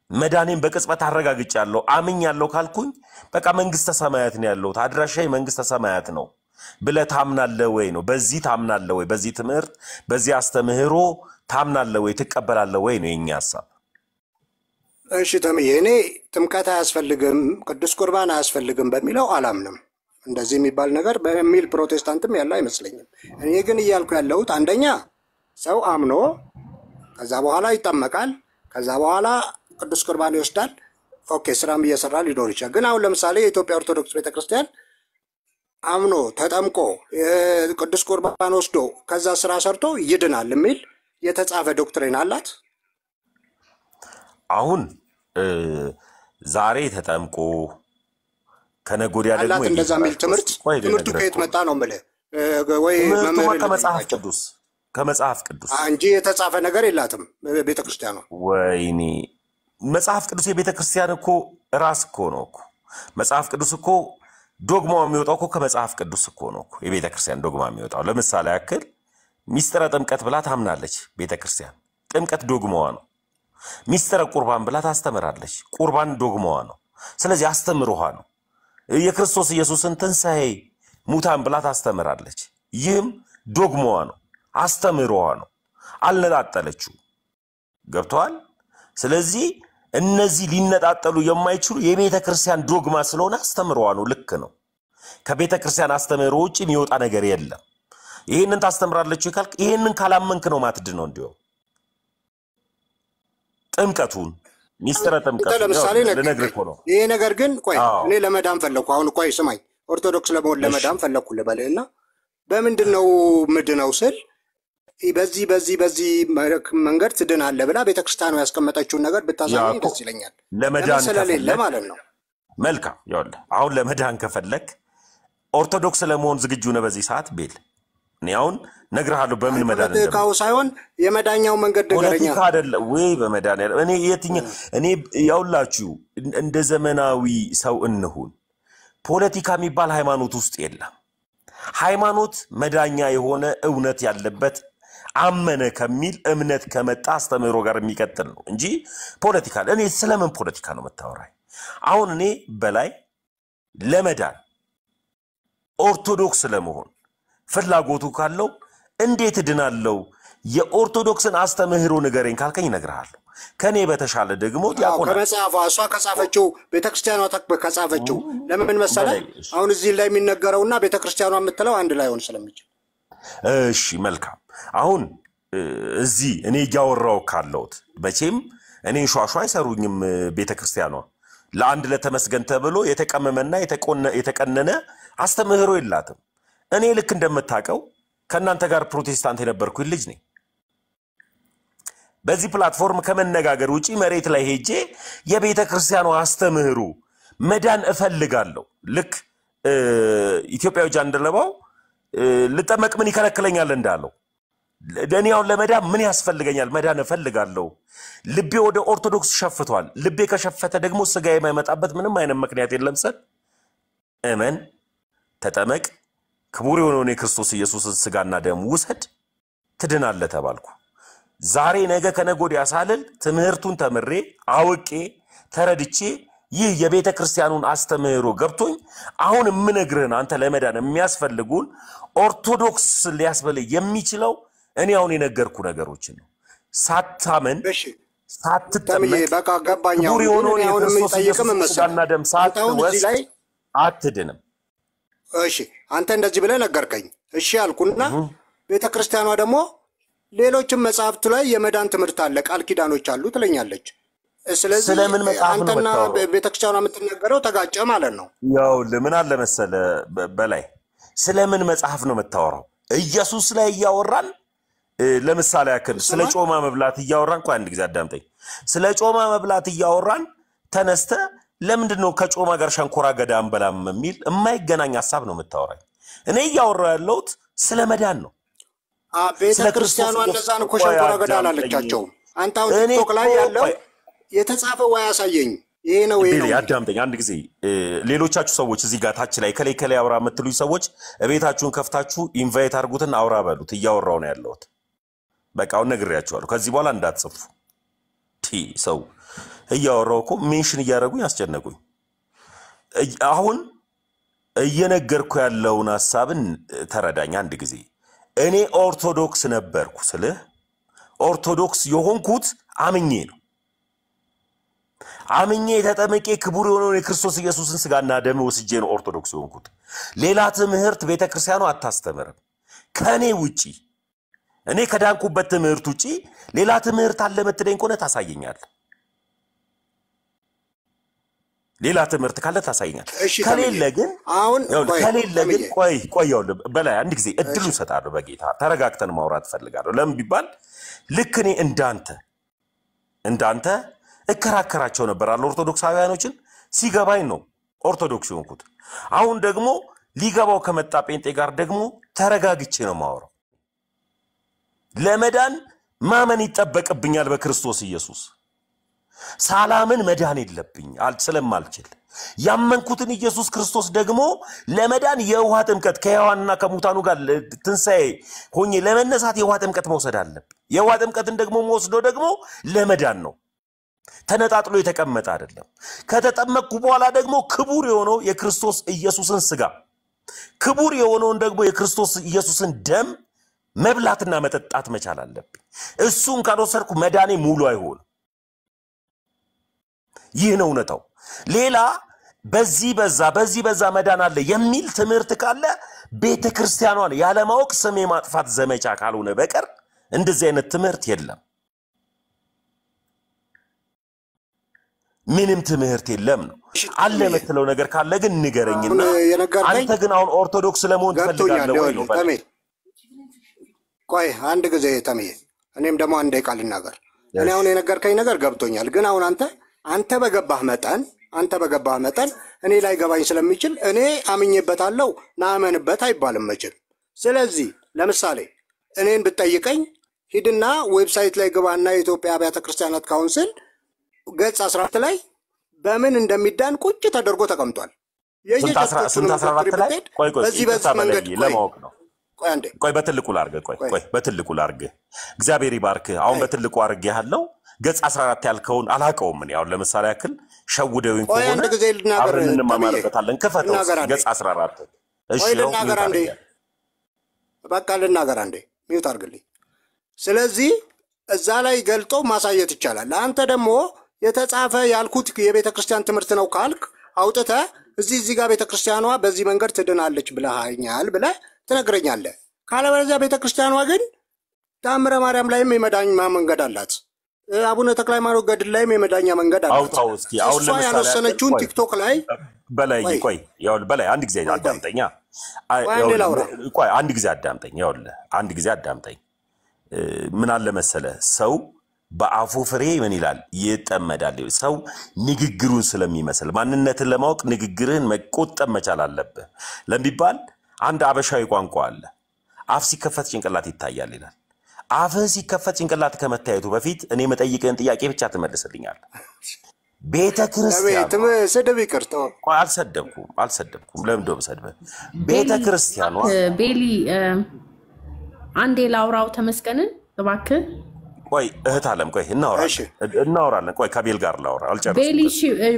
መዳኔን በቅጽበት አረጋግጫለሁ አምኛለሁ ካልኩኝ በቃ መንግስተ ሰማያት ነው ያለው አድራሻዬ መንግስተ ሰማያት ነው ብለህ ታምናለህ ወይ ነው በዚህ ታምናለህ ወይ በዚህ ትምህርት በዚህ አስተምህሮ ታምናለህ ወይ ትቀበላለህ ወይ ነው የኛ ሐሳብ እሺ ተምዬ እኔ ጥምቀት አያስፈልግም ቅዱስ ቁርባን አያስፈልግም በሚለው አላምንም እንደዚህ የሚባል ነገር በሚል ፕሮቴስታንትም ያለ አይመስለኝም። እኔ ግን እያልኩ ያለሁት አንደኛ ሰው አምኖ ከዛ በኋላ ይጠመቃል፣ ከዛ በኋላ ቅዱስ ቁርባን ይወስዳል። ኦኬ ስራም እየሰራ ሊኖር ይችላል። ግን አሁን ለምሳሌ የኢትዮጵያ ኦርቶዶክስ ቤተክርስቲያን አምኖ ተጠምቆ ቅዱስ ቁርባን ወስዶ ከዛ ስራ ሰርቶ ይድናል የሚል የተጻፈ ዶክትሪን አላት። አሁን ዛሬ ተጠምቆ ከነጎዲያ ደግሞ እንደዛ የሚል ትምህርቱ ከየት መጣ ነው የምልህ? ወይ ከመጽሐፍ ቅዱስ እንጂ የተጻፈ ነገር የላትም ቤተክርስቲያኗ። ወይኔ መጽሐፍ ቅዱስ የቤተክርስቲያን እኮ ራስ እኮ ነው እኮ። መጽሐፍ ቅዱስ እኮ ዶግማው የሚወጣው እኮ ከመጽሐፍ ቅዱስ እኮ ነው እኮ የቤተክርስቲያን ዶግማ የሚወጣው። ለምሳሌ ያክል ሚስጥረ ጥምቀት ብላ ታምናለች ቤተክርስቲያን። ጥምቀት ዶግማዋ ነው። ሚስጥረ ቁርባን ብላ ታስተምራለች። ቁርባን ዶግማዋ ነው። ስለዚህ አስተምሮዋ ነው። የክርስቶስ ኢየሱስን ትንሣኤ ሙታን ብላ ታስተምራለች። ይህም ዶግማዋ ነው፣ አስተምሮዋ ነው። አልነጣጠለችው። ገብተዋል። ስለዚህ እነዚህ ሊነጣጠሉ የማይችሉ የቤተ ክርስቲያን ዶግማ ስለሆነ አስተምሮዋ ነው። ልክ ነው። ከቤተ ክርስቲያን አስተምሮ ውጭ የሚወጣ ነገር የለም። ይህንን ታስተምራለች ካልክ ይህንን ካላመንክ ነው ማትድ ነው። እንዲያው ጥምቀቱን ሚስጥረ ጥምቀት ለምሳሌ ነው። ይሄ ነገር ግን ቆይ እኔ ለመዳን ፈለኩ። አሁን ቆይ ስማኝ፣ ኦርቶዶክስ ለመሆን ለመዳን ፈለኩ ልበልህና በምንድነው ምድነው ስል በዚህ መንገድ ትድናለህ ብላ ቤተክርስቲያኑ ያስቀመጠችውን ነገር ብታሳየኝ ደስ ይለኛል። ለመዳን ስለሌለ ማለት ነው። መልካም ይኸውልህ፣ አሁን ለመዳን ከፈለክ ኦርቶዶክስ ለመሆን ዝግጁ ነህ በዚህ ሰዓት ቤል? እኔ አሁን ነግርሃለሁ በምን መዳን እንደው ሳይሆን የመዳኛው መንገድ ነገረኛ ፖለቲካ አይደለ ወይ? በመዳን እኔ የትኛው እኔ ያውላችሁ እንደ ዘመናዊ ሰው እንሁን። ፖለቲካ የሚባል ሃይማኖት ውስጥ የለም። ሃይማኖት መዳኛ የሆነ እውነት ያለበት አመነ ከሚል እምነት ከመጣ አስተምህሮ ጋር የሚቀጥል ነው እንጂ ፖለቲካ እኔ ስለምን ፖለቲካ ነው መታወራይ? አሁን እኔ በላይ ለመዳን ኦርቶዶክስ ለመሆን ፍላጎቱ ካለው እንዴት ድናለው? የኦርቶዶክስን አስተምህሮ ንገረኝ ካልከኝ እነግርሃለሁ። ከኔ በተሻለ ደግሞ ዲያቆን ከመጽሐፏ እሷ ከጻፈችው ቤተክርስቲያኗ ከጻፈችው ለምን መሰለህ አሁን እዚህ ላይ የሚነገረውና ቤተክርስቲያኗ የምትለው አንድ ላይ ሆን ስለሚችል። እሺ መልካም። አሁን እዚህ እኔ ያወራው ካለውት መቼም እኔ ሿሿ አይሰሩኝም። ቤተክርስቲያኗ ለአንድ ለተመስገን ተብሎ የተቀመመና የተቀነነ አስተምህሮ የላትም። እኔ ልክ እንደምታውቀው ከናንተ ጋር ፕሮቴስታንት የነበርኩኝ ልጅ ነኝ። በዚህ ፕላትፎርም ከመነጋገር ውጪ መሬት ላይ ሄጄ የቤተ ክርስቲያኑ አስተምህሮ መዳን እፈልጋለሁ። ልክ ኢትዮጵያዊ ጃንደረባው ልጠመቅ ምን ይከለክለኛል እንዳለው እኔ አሁን ለመዳን ምን ያስፈልገኛል? መዳን እፈልጋለሁ። ልቤ ወደ ኦርቶዶክስ ሸፍቷል። ልቤ ከሸፈተ ደግሞ ስጋ የማይመጣበት ምንም አይነት ምክንያት የለም። ሰል እመን፣ ተጠመቅ፣ ክቡር የሆነውን የክርስቶስ ኢየሱስን ስጋና ደም ውሰድ፣ ትድናለህ ተባልኩ። ዛሬ ነገ ከነጎዲያ ሳልል ትምህርቱን ተምሬ አውቄ ተረድቼ ይህ የቤተ ክርስቲያኑን አስተምህሮ ገብቶኝ አሁን የምነግርህን አንተ ለመዳን የሚያስፈልጉን ኦርቶዶክስ ሊያስበል የሚችለው እኔ አሁን የነገርኩ ነገሮችን ነው። ሳታመን ሳትጠመቅ በቃ ገባኛው ክቡር የሆነውን የክርስቶስ ኢየሱስን ስጋና ደም ሳትወስድ አትድንም። እሺ አንተ እንደዚህ ብለህ ነገርከኝ። እሺ አልኩና ቤተ ክርስቲያኗ ደግሞ ሌሎችም መጽሐፍት ላይ የመዳን ትምህርት አለ፣ ቃል ኪዳኖች አሉ ትለኛለች። ስለዚህ ስለምን መጽሐፍ ነው አንተና ቤተ ክርስቲያኗ የምትነገረው ተጋጨ ማለት ነው። ያው ለምን አለ መሰለ በላይ ስለምን መጽሐፍ ነው የምታወራው? ኢየሱስ ላይ እያወራን ለምሳሌ ያክል ስለ ጮማ መብላት እያወራን ቆይ አንድ ጊዜ አዳምጠኝ። ስለ ጮማ መብላት እያወራን ተነስተ ለምንድነው ከጮማ ጋር ሸንኮራ አገዳ አንበላም የሚል የማይገናኝ ሐሳብ ነው የምታወራኝ? እኔ እያወራው ያለሁት ስለ መዳን ነው። ቤተ ክርስቲያኗ እነዛን እኮ ሸንኮራ አገዳ አላለቻቸውም። አንተ አሁን ቲክቶክ ላይ ያለው የተጻፈው ወይ ያሳየኝ። ይሄ ነው ይሄ ነው። አዳምጠኝ አንድ ጊዜ። ሌሎቻችሁ ሰዎች እዚህ ጋር ታች ላይ ከላይ አውራ የምትሉኝ ሰዎች እቤታችሁን ከፍታችሁ ኢንቫይት አድርጉትና አውራ በሉት። እያወራው ነው ያለሁት። በቃ አሁን ነግሬያችኋለሁ። ከዚህ በኋላ እንዳትጽፉ። ሰው እያወራው እኮ ሜንሽን እያደረጉኝ አስጨነቁኝ። አሁን እየነገርኩ ያለውን ሐሳብን ተረዳኝ አንድ ጊዜ። እኔ ኦርቶዶክስ ነበርኩ ስልህ ኦርቶዶክስ የሆንኩት አምኜ ነው። አምኜ ተጠምቄ ክቡር የሆነውን የክርስቶስ ኢየሱስን ስጋና ደም ወስጄ ነው ኦርቶዶክስ ሆንኩት። ሌላ ትምህርት ቤተክርስቲያኑ አታስተምርም ከኔ ውጪ። እኔ ከዳንኩበት ትምህርት ውጪ ሌላ ትምህርት አለ መትደኝ ከሆነ ታሳየኛል። ሌላ ትምህርት ካለ ታሳየኛል። ከሌለ ግን ቆይ በላይ አንድ ጊዜ እድሉ ሰጣለሁ። በጌታ ተረጋግተን ማውራት ፈልጋለሁ። ለምን ቢባል ልክ እኔ እንዳንተ እከራከራቸው ነበር አለ ኦርቶዶክሳውያኖችን ሲገባኝ ነው ኦርቶዶክስ ሆንኩት። አሁን ደግሞ ሊገባው ከመጣ ጴንጤ ጋር ደግሞ ተረጋግቼ ነው ማወራው። ለመዳን ማመን ይጠበቅብኛል በክርስቶስ ኢየሱስ። ሳላምን መዳን የለብኝ ስለማልችል ያመንኩትን ኢየሱስ ክርስቶስ ደግሞ ለመዳን የውሃ ጥምቀት ከሕያዋንና ከሙታኑ ጋር ትንሣኤ ሆኜ ለመነሳት የውሃ ጥምቀት መውሰድ አለብኝ። የውሃ ጥምቀትን ደግሞ መወስዶ ደግሞ ለመዳን ነው። ተነጣጥሎ የተቀመጠ አይደለም። ከተጠመቅኩ በኋላ ደግሞ ክቡር የሆነው የክርስቶስ ኢየሱስን ስጋ ክቡር የሆነውን ደግሞ የክርስቶስ ኢየሱስን ደም መብላትና መጠጣት መቻል አለብኝ። እሱን ካልወሰድኩ መዳኔ ሙሉ አይሆንም። ይህ ነው እውነታው። ሌላ በዚህ በዛ መዳን አለ የሚል ትምህርት ካለ ቤተክርስቲያኗን ያለማወቅ ስም የማጥፋት ዘመቻ ካልሆነ በቀር እንደዚህ አይነት ትምህርት የለም። ምንም ትምህርት የለም ነው። አለ የምትለው ነገር ካለ ግን ንገረኝና አንተ ግን አሁን ኦርቶዶክስ ለመሆን ትፈልጋለህ ወይ ነው? ቆይ አንድ ጊዜ ተምዬ፣ እኔም ደግሞ አንድ ቃል ልናገር። እኔ አሁን የነገርከኝ ነገር ገብቶኛል። ግን አሁን አንተ በገባህ መጠን እኔ ላይ ገባኝ ስለሚችል እኔ አምኜበታለሁ ናመንበት አይባልም መቼም። ስለዚህ ለምሳሌ እኔን ብትጠይቀኝ ሂድና ዌብሳይት ላይ ግባና የኢትዮጵያ አብያተ ክርስቲያናት ካውንስል ገጽ 14 ላይ በምን እንደሚዳን ቁጭ ተደርጎ ተቀምጧል። በዚህ መንገድ ለማወቅ ነው። ቆይ በትልቁ ላርገ እግዚአብሔር ይባርክ። አሁን በትልቁ አርገ ያለው ገጽ 14 ያልከውን አላቀውም። እኔ አሁን ለምሳሌ ያክል ሸውደውኝ ከሆነ አንድ ጊዜ ልናገር እንማማርበታለን። ክፈተው ገጽ 14 እሺ ልናገር አንዴ፣ በቃ ልናገር አንዴ፣ ሚውት አርግልኝ። ስለዚህ እዛ ላይ ገልጦ ማሳየት ይቻላል። አንተ ደግሞ የተጻፈ ያልኩት የቤተ ክርስቲያን ትምህርት ነው ካልክ አውጥተህ እዚህ ጋር ቤተ ክርስቲያኗ በዚህ መንገድ ትድናለች ብለሃኛል ብለህ ትነግረኛለህ። ካለበለዚያ ቤተ ክርስቲያኗ ግን ተአምረ ማርያም ላይም የመዳኛ መንገድ አላት። አቡነ ተክለ ሃይማኖት ገድል ላይም የመዳኛ መንገድ አላት። አውጣው እስኪ አሁን ለምሳሌ ያልወሰነችውን ቲክቶክ ላይ በላይ አንድ ጊዜ አዳምጠኛ። አንድ ጊዜ አዳምጠኝ። ምን አለ መሰለ ሰው በአፉ ፍሬ ምን ይላል ይጠመዳል። ሰው ንግግሩን ስለሚመስል ማንነትን ለማወቅ ንግግርህን መቆጠብ መቻል አለብህ። ለሚባል አንድ አበሻዊ ቋንቋ አለ። አፍ ሲከፈት ጭንቅላት ይታያል ይላል። አፍህ ሲከፈት ጭንቅላት ከመታየቱ በፊት እኔ መጠይቅህን ጥያቄ ብቻ ትመልስልኛለህ። ቤተክርስቲያን ስድብ ይቅርታ አልሰደብኩም። ለምን እንደው ሰድበህ ቤተክርስቲያኗ ቤሊ አንዴ ላውራው ተመስገንን እባክህ። ቆይ እህት አለም ቆይ እናወራለን። ቆይ ከቤል ጋር ላውራ አልጨረስኩም።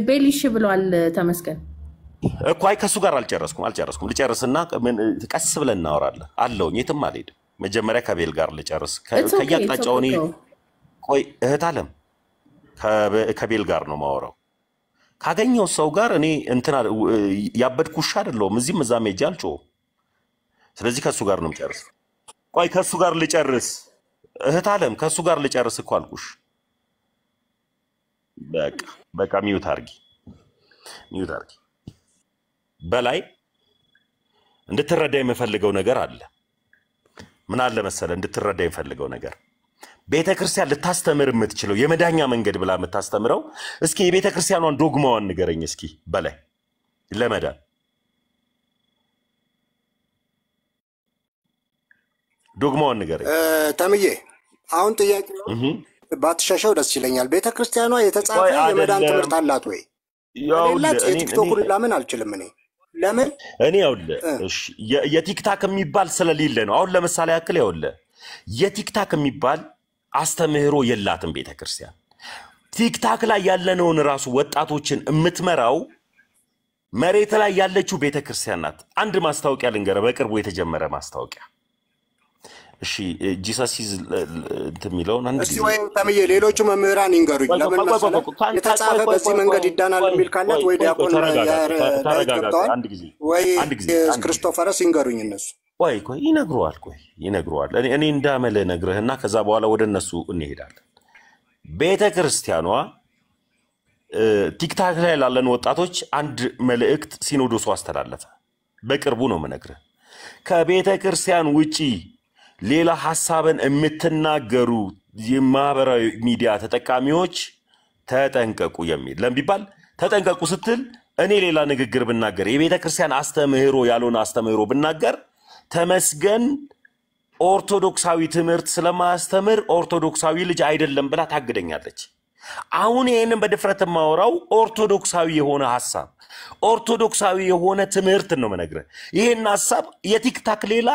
ቤሊ እሺ ብሏል ተመስገን እኮ። አይ ከሱ ጋር አልጨረስኩም። ልጨርስና ቀስ ብለን እናወራለን አለውኝ። የትም አልሄድም። መጀመሪያ ከቤል ጋር ልጨርስ ከያቅጣጫው። እኔ ቆይ እህት አለም ከቤል ጋር ነው ማወራው። ካገኘው ሰው ጋር እኔ እንትና ያበድኩ ውሻ አይደለሁም። እዚህም እዛም ሄጄ አልጮህም። ስለዚህ ከሱ ጋር ነው የምጨርስ። ቆይ ከሱ ጋር ልጨርስ እህት አለም ከሱ ጋር ልጨርስ እኮ አልኩሽ። በቃ ሚውት አርጊ። በላይ እንድትረዳ የምፈልገው ነገር አለ። ምን አለ መሰለ እንድትረዳ የምፈልገው ነገር ቤተክርስቲያን ልታስተምር የምትችለው የመዳኛ መንገድ ብላ የምታስተምረው እስኪ የቤተክርስቲያኗን ዶግማዋን ንገረኝ እስኪ በላይ ለመዳን ዶግማውን ንገረኝ ተምዬ። አሁን ጥያቄ ባትሻሻው ደስ ይለኛል። ቤተክርስቲያኗ የተጻፈ የመዳን ትምህርት አላት ወይ? የቲክቶኩን ላምን አልችልም እኔ ለምን እኔ እሺ የቲክታክ የሚባል ስለሌለ ነው። አሁን ለምሳሌ ያክል የቲክታክ የሚባል አስተምህሮ የላትም ቤተክርስቲያን። ቲክታክ ላይ ያለነውን ራሱ ወጣቶችን የምትመራው መሬት ላይ ያለችው ቤተክርስቲያን ናት። አንድ ማስታወቂያ ልንገርህ፣ በቅርቡ የተጀመረ ማስታወቂያ እሺ ጂሰስ ኢዝ እንትሚለውን አንድ እስቲ ወይ ተምዬ ሌሎቹ መምህራን ይንገሩኝ ለምን መሰለ የተጻፈ በዚህ መንገድ ይዳናል የሚል ካለት ወይ ዲያቆን ገብተዋል ወይ ክርስቶፈርስ ይንገሩኝ እነሱ ቆይ ይነግሩዋል እኔ እንዳመለ ነግረህና ከዛ በኋላ ወደ እነሱ እንሄዳለን ቤተክርስቲያኗ ቲክታክ ላይ ላለን ወጣቶች አንድ መልእክት ሲኖዶሱ አስተላለፈ በቅርቡ ነው መነግርህ ከቤተክርስቲያን ውጪ ሌላ ሐሳብን የምትናገሩ የማህበራዊ ሚዲያ ተጠቃሚዎች ተጠንቀቁ የሚል ለምቢባል ተጠንቀቁ ስትል እኔ ሌላ ንግግር ብናገር የቤተክርስቲያን አስተምህሮ ያልሆነ አስተምህሮ ብናገር ተመስገን ኦርቶዶክሳዊ ትምህርት ስለማስተምር ኦርቶዶክሳዊ ልጅ አይደለም ብላ ታግደኛለች አሁን ይሄንን በድፍረት ማወራው ኦርቶዶክሳዊ የሆነ ሐሳብ ኦርቶዶክሳዊ የሆነ ትምህርት ነው መነግረ ይሄን ሐሳብ የቲክታክ ሌላ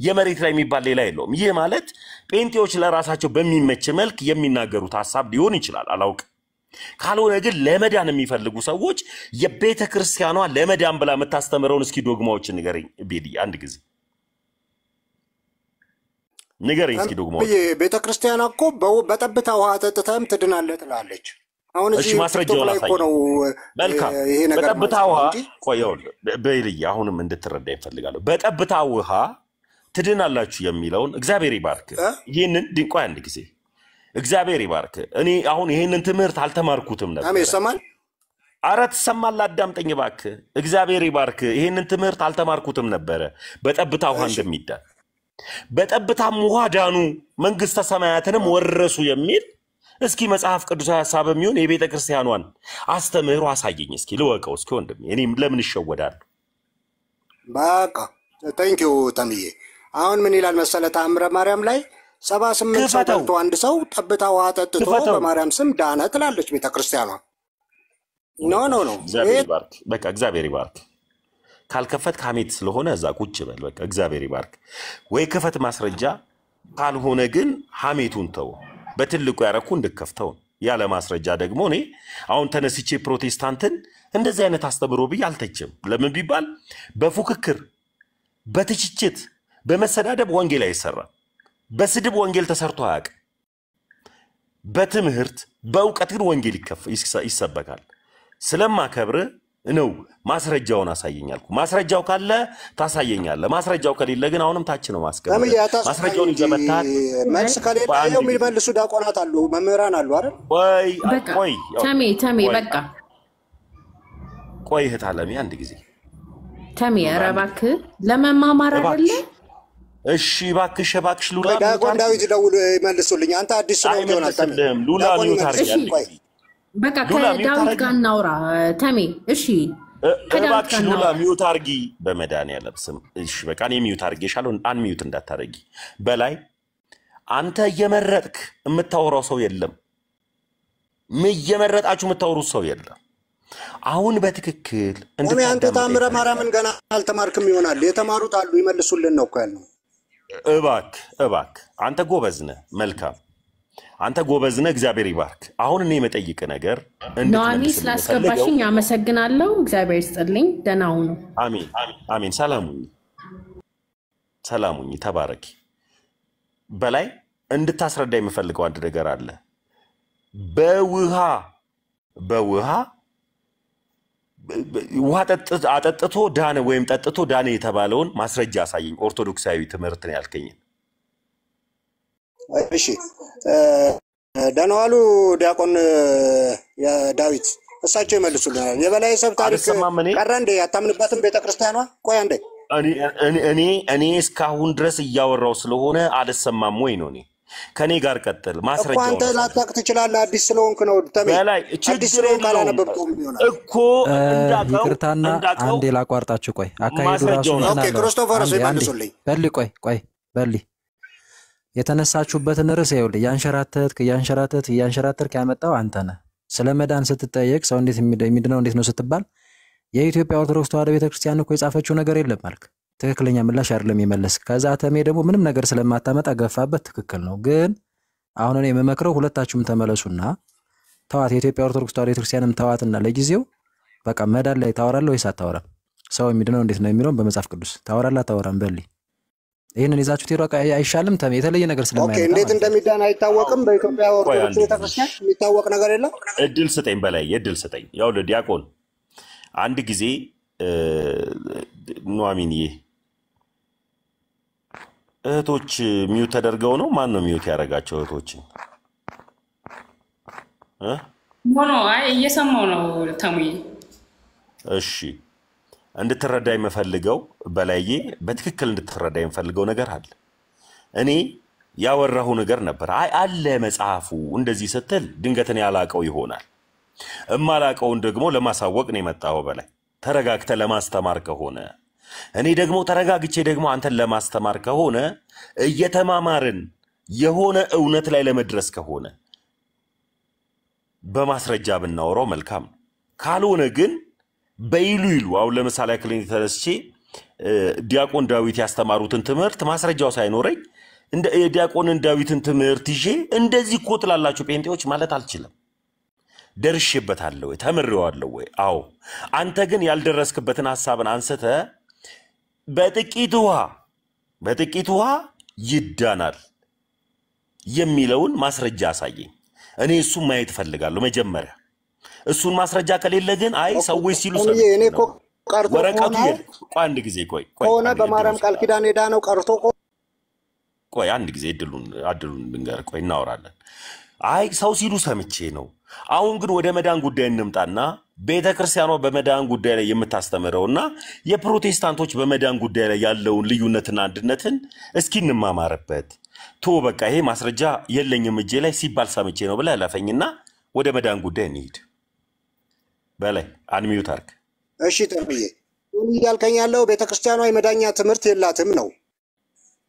የመሬት ላይ የሚባል ሌላ የለውም ይሄ ማለት ጴንጤዎች ለራሳቸው በሚመች መልክ የሚናገሩት ሐሳብ ሊሆን ይችላል አላውቅ ካልሆነ ግን ለመዳን የሚፈልጉ ሰዎች የቤተክርስቲያኗ ለመዳን ብላ መታስተምረውን እስኪ ዶግማዎችን ንገረኝ ቤዲ አንድ ጊዜ ንገረኝ እስኪ ዶግማዎች ቤተክርስቲያኗ እኮ በጠብታ ውሃ ጠጥተም ትድናለህ ትላለች አሁን እዚህ ማስረጃው ላይ ነው መልካም በጠብታ ውሃ ቆየው በይልይ አሁንም እንድትረዳ ይፈልጋለሁ በጠብታ ውሃ ትድናላችሁ የሚለውን እግዚአብሔር ይባርክ ይሄንን ድንቋ አንድ ጊዜ እግዚአብሔር ይባርክ እኔ አሁን ይሄንን ትምህርት አልተማርኩትም ነበር አሜን ሰማል አራት ሰማል አዳምጠኝ ባክ እግዚአብሔር ይባርክ ይሄንን ትምህርት አልተማርኩትም ነበር በጠብታ ውሃ እንደሚዳን በጠብታም ውሃ ዳኑ መንግስተ ሰማያትንም ወረሱ የሚል እስኪ መጽሐፍ ቅዱሳዊ ሐሳብ የሚሆን የቤተክርስቲያኗን አስተምህሮ አሳየኝ እስኪ ልወቀው እስኪ ወንድም እኔም ለምን ይሸወዳል በቃ ታንኪዩ ተምዬ አሁን ምን ይላል መሰለ ተአምረ ማርያም ላይ 78 ሰው ጠጥቶ አንድ ሰው ጠብታ ውሃ ጠጥቶ በማርያም ስም ዳነ ትላለች ቤተክርስቲያኗ ኖ እግዚአብሔር ይባርክ በቃ እግዚአብሔር ይባርክ ካልከፈት ካሜት ስለሆነ እዛ ቁጭ በል በቃ እግዚአብሔር ይባርክ ወይ ከፈት ማስረጃ ካልሆነ ግን ሐሜቱን ተው በትልቁ ያረኩ እንድከፍተው ያለ ማስረጃ ደግሞ እኔ አሁን ተነስቼ ፕሮቴስታንትን እንደዚህ አይነት አስተምሮ ብያልተችም ለምን ቢባል በፉክክር በትችችት በመሰዳደብ ወንጌል አይሰራም በስድብ ወንጌል ተሰርቶ አያቅ በትምህርት በእውቀት ግን ወንጌል ይሰበካል ስለማከብር ነው ማስረጃውን አሳየኛልኩ ማስረጃው ካለ ታሳየኛለህ ማስረጃው ከሌለ ግን አሁንም ታች ነው ማስቀመጥ ማስረጃውን ይዘመታል መልስ ከሌለ ያው የሚመልሱ ዲያቆናት አሉ መምህራን አሉ አይደል ቆይ ተሜ በቃ ቆይ ህታለሚ አንድ ጊዜ ተሜ ረባክ ለመማማር አይደለ እሺ ባክሽ ሉላ ዲያቆን ዳዊት ደውሎ ይመልሱልኝ አንተ አዲስ ነው ይሆናል ሉላ ሚውት አርጋል በቃ ከዳዊት ጋር እናውራ ተሜ እሺ እባክሽ ሉላ ሚውት አርጊ በመድኃኒዓለም ስም እሺ በቃ እኔ ሚውት አርጌሻለሁ አን ሚውት እንዳታረጊ በላይ አንተ እየመረጥክ የምታወራው ሰው የለም እየመረጣችሁ የምታወሩት ሰው የለም አሁን በትክክል እንዴ አንተ ተአምረ ማርያምን ገና አልተማርክም ይሆናል የተማሩት አሉ ይመልሱልን ነው እኮ ያለው እባክ አንተ ጎበዝ ነህ መልካም አንተ ጎበዝ ነህ እግዚአብሔር ይባርክ አሁን እኔ መጠይቅ ነገር ኖአሚ ስላስገባሽኝ አመሰግናለሁ እግዚአብሔር ይስጥልኝ ደህና ሁኑ አሜን ሰላሙኝ ተባረኪ በላይ እንድታስረዳ የምፈልገው አንድ ነገር አለ በውሃ ውሃ አጠጥቶ ዳነ ወይም ጠጥቶ ዳነ የተባለውን ማስረጃ አሳየኝ ኦርቶዶክሳዊ ትምህርት ነው ያልከኝ እሺ ደናዋሉ ዲያቆን ዳዊት እሳቸው ይመልሱልናል የበላይ ሰብ ታሪክ ቀረ እንደ ያታምንበትም ቤተክርስቲያኗ ቆይ አንዴ እኔ እስካሁን ድረስ እያወራው ስለሆነ አልሰማም ወይ ነው እኔ ከኔ ጋር ቀጥል ማስረጃው አንተ ላታቅ ትችላለህ አዲስ ስለሆንክ ነው ተሜ አዲስ ስለሆንክ አላነበብኩም ይሆናል እኮ ይቅርታና አንዴ ላቋርጣችሁ ቆይ አካሄዱ ራሱ ኦኬ ክርስቶፈርስ ይመልሱልኝ ቆይ በሊ የተነሳችሁበትን ርዕስ ይኸውልህ ያንሸራተትክ ያመጣው አንተ ነህ ስለመዳን ስትጠየቅ ሰው እንዴት የሚድነው እንዴት ነው ስትባል የኢትዮጵያ ኦርቶዶክስ ተዋሕዶ ቤተክርስቲያን እኮ የጻፈችው ነገር የለም ማለት ትክክለኛ ምላሽ አይደለም ይመለስ ከዛ ተሜ ደግሞ ምንም ነገር ስለማታመጣ ገፋበት ትክክል ነው ግን አሁን እኔ የምመክረው ሁለታችሁም ተመለሱና ተዋት የኢትዮጵያ ኦርቶዶክስ ተዋሕዶ ቤተክርስቲያንም ተዋትና ለጊዜው በቃ መዳን ላይ ታወራለህ ወይስ አታወራም ሰው የሚድነው እንዴት ነው የሚለው በመጽሐፍ ቅዱስ ታወራለህ አታወራም በሊ ይሄንን ይዛችሁት ይሮቃ አይሻልም? ተም የተለየ ነገር ስለማይመጣ ኦኬ እንዴት እንደሚዳን አይታወቅም። በኢትዮጵያ ኦርቶዶክስ ቤተክርስቲያን የሚታወቅ ነገር የለም። እድል ስጠኝ በላይ እድል ስጠኝ። ያው ለዲያቆን አንድ ጊዜ ኑሐሚንዬ እህቶች ሚውት ተደርገው ነው ማን ነው ሚውት ያደርጋቸው እህቶችን? አይ እየሰማው ነው ተሙዬ። እሺ እንድትረዳ የምፈልገው በላዬ በትክክል እንድትረዳ የምፈልገው ነገር አለ። እኔ ያወራሁ ነገር ነበር። አይ አለ መጽሐፉ እንደዚህ ስትል ድንገትን ያላቀው ይሆናል። እማላቀውን ደግሞ ለማሳወቅ ነው የመጣው። በላይ ተረጋግተ ለማስተማር ከሆነ እኔ ደግሞ ተረጋግቼ ደግሞ አንተን ለማስተማር ከሆነ እየተማማርን የሆነ እውነት ላይ ለመድረስ ከሆነ በማስረጃ ብናወራው መልካም ነው። ካልሆነ ግን በይሉ ይሉ አሁን ለምሳሌ ክሊኒክ ተነስቼ ዲያቆን ዳዊት ያስተማሩትን ትምህርት ማስረጃው ሳይኖረኝ እንደ ዲያቆንን ዳዊትን ትምህርት ይዤ እንደዚህ እኮ ትላላችሁ ጴንጤዎች ማለት አልችልም። ደርሼበታለሁ ወይ ተምሬዋለሁ ወይ? አዎ። አንተ ግን ያልደረስክበትን ሐሳብን አንስተ በጥቂት ውሃ ይዳናል የሚለውን ማስረጃ አሳየኝ። እኔ እሱን ማየት ፈልጋለሁ መጀመሪያ። እሱን ማስረጃ ከሌለ ግን አይ ሰዎች ሲሉ እኔ እኮ ቀርቶ ወረቀቱ አንድ ጊዜ ቆይ ሆነ በማርያም ቃል ኪዳን ሄዳ ነው ቀርቶ ቆይ አንድ ጊዜ እድሉን ልንገር ቆይ እናወራለን። አይ ሰው ሲሉ ሰምቼ ነው። አሁን ግን ወደ መዳን ጉዳይ እንምጣና ቤተክርስቲያኗ በመዳን ጉዳይ ላይ የምታስተምረውና የፕሮቴስታንቶች በመዳን ጉዳይ ላይ ያለውን ልዩነትና አንድነትን እስኪ እንማማርበት። ቶ በቃ ይሄ ማስረጃ የለኝም እጄ ላይ ሲባል ሰምቼ ነው ብለህ ለፈኝና ወደ መዳን ጉዳይ እንሂድ። በላይ አንሚዩት አርክ። እሺ ተብዬ ያልከኝ ያለው ቤተክርስቲያኗ የመዳኛ ትምህርት የላትም ነው።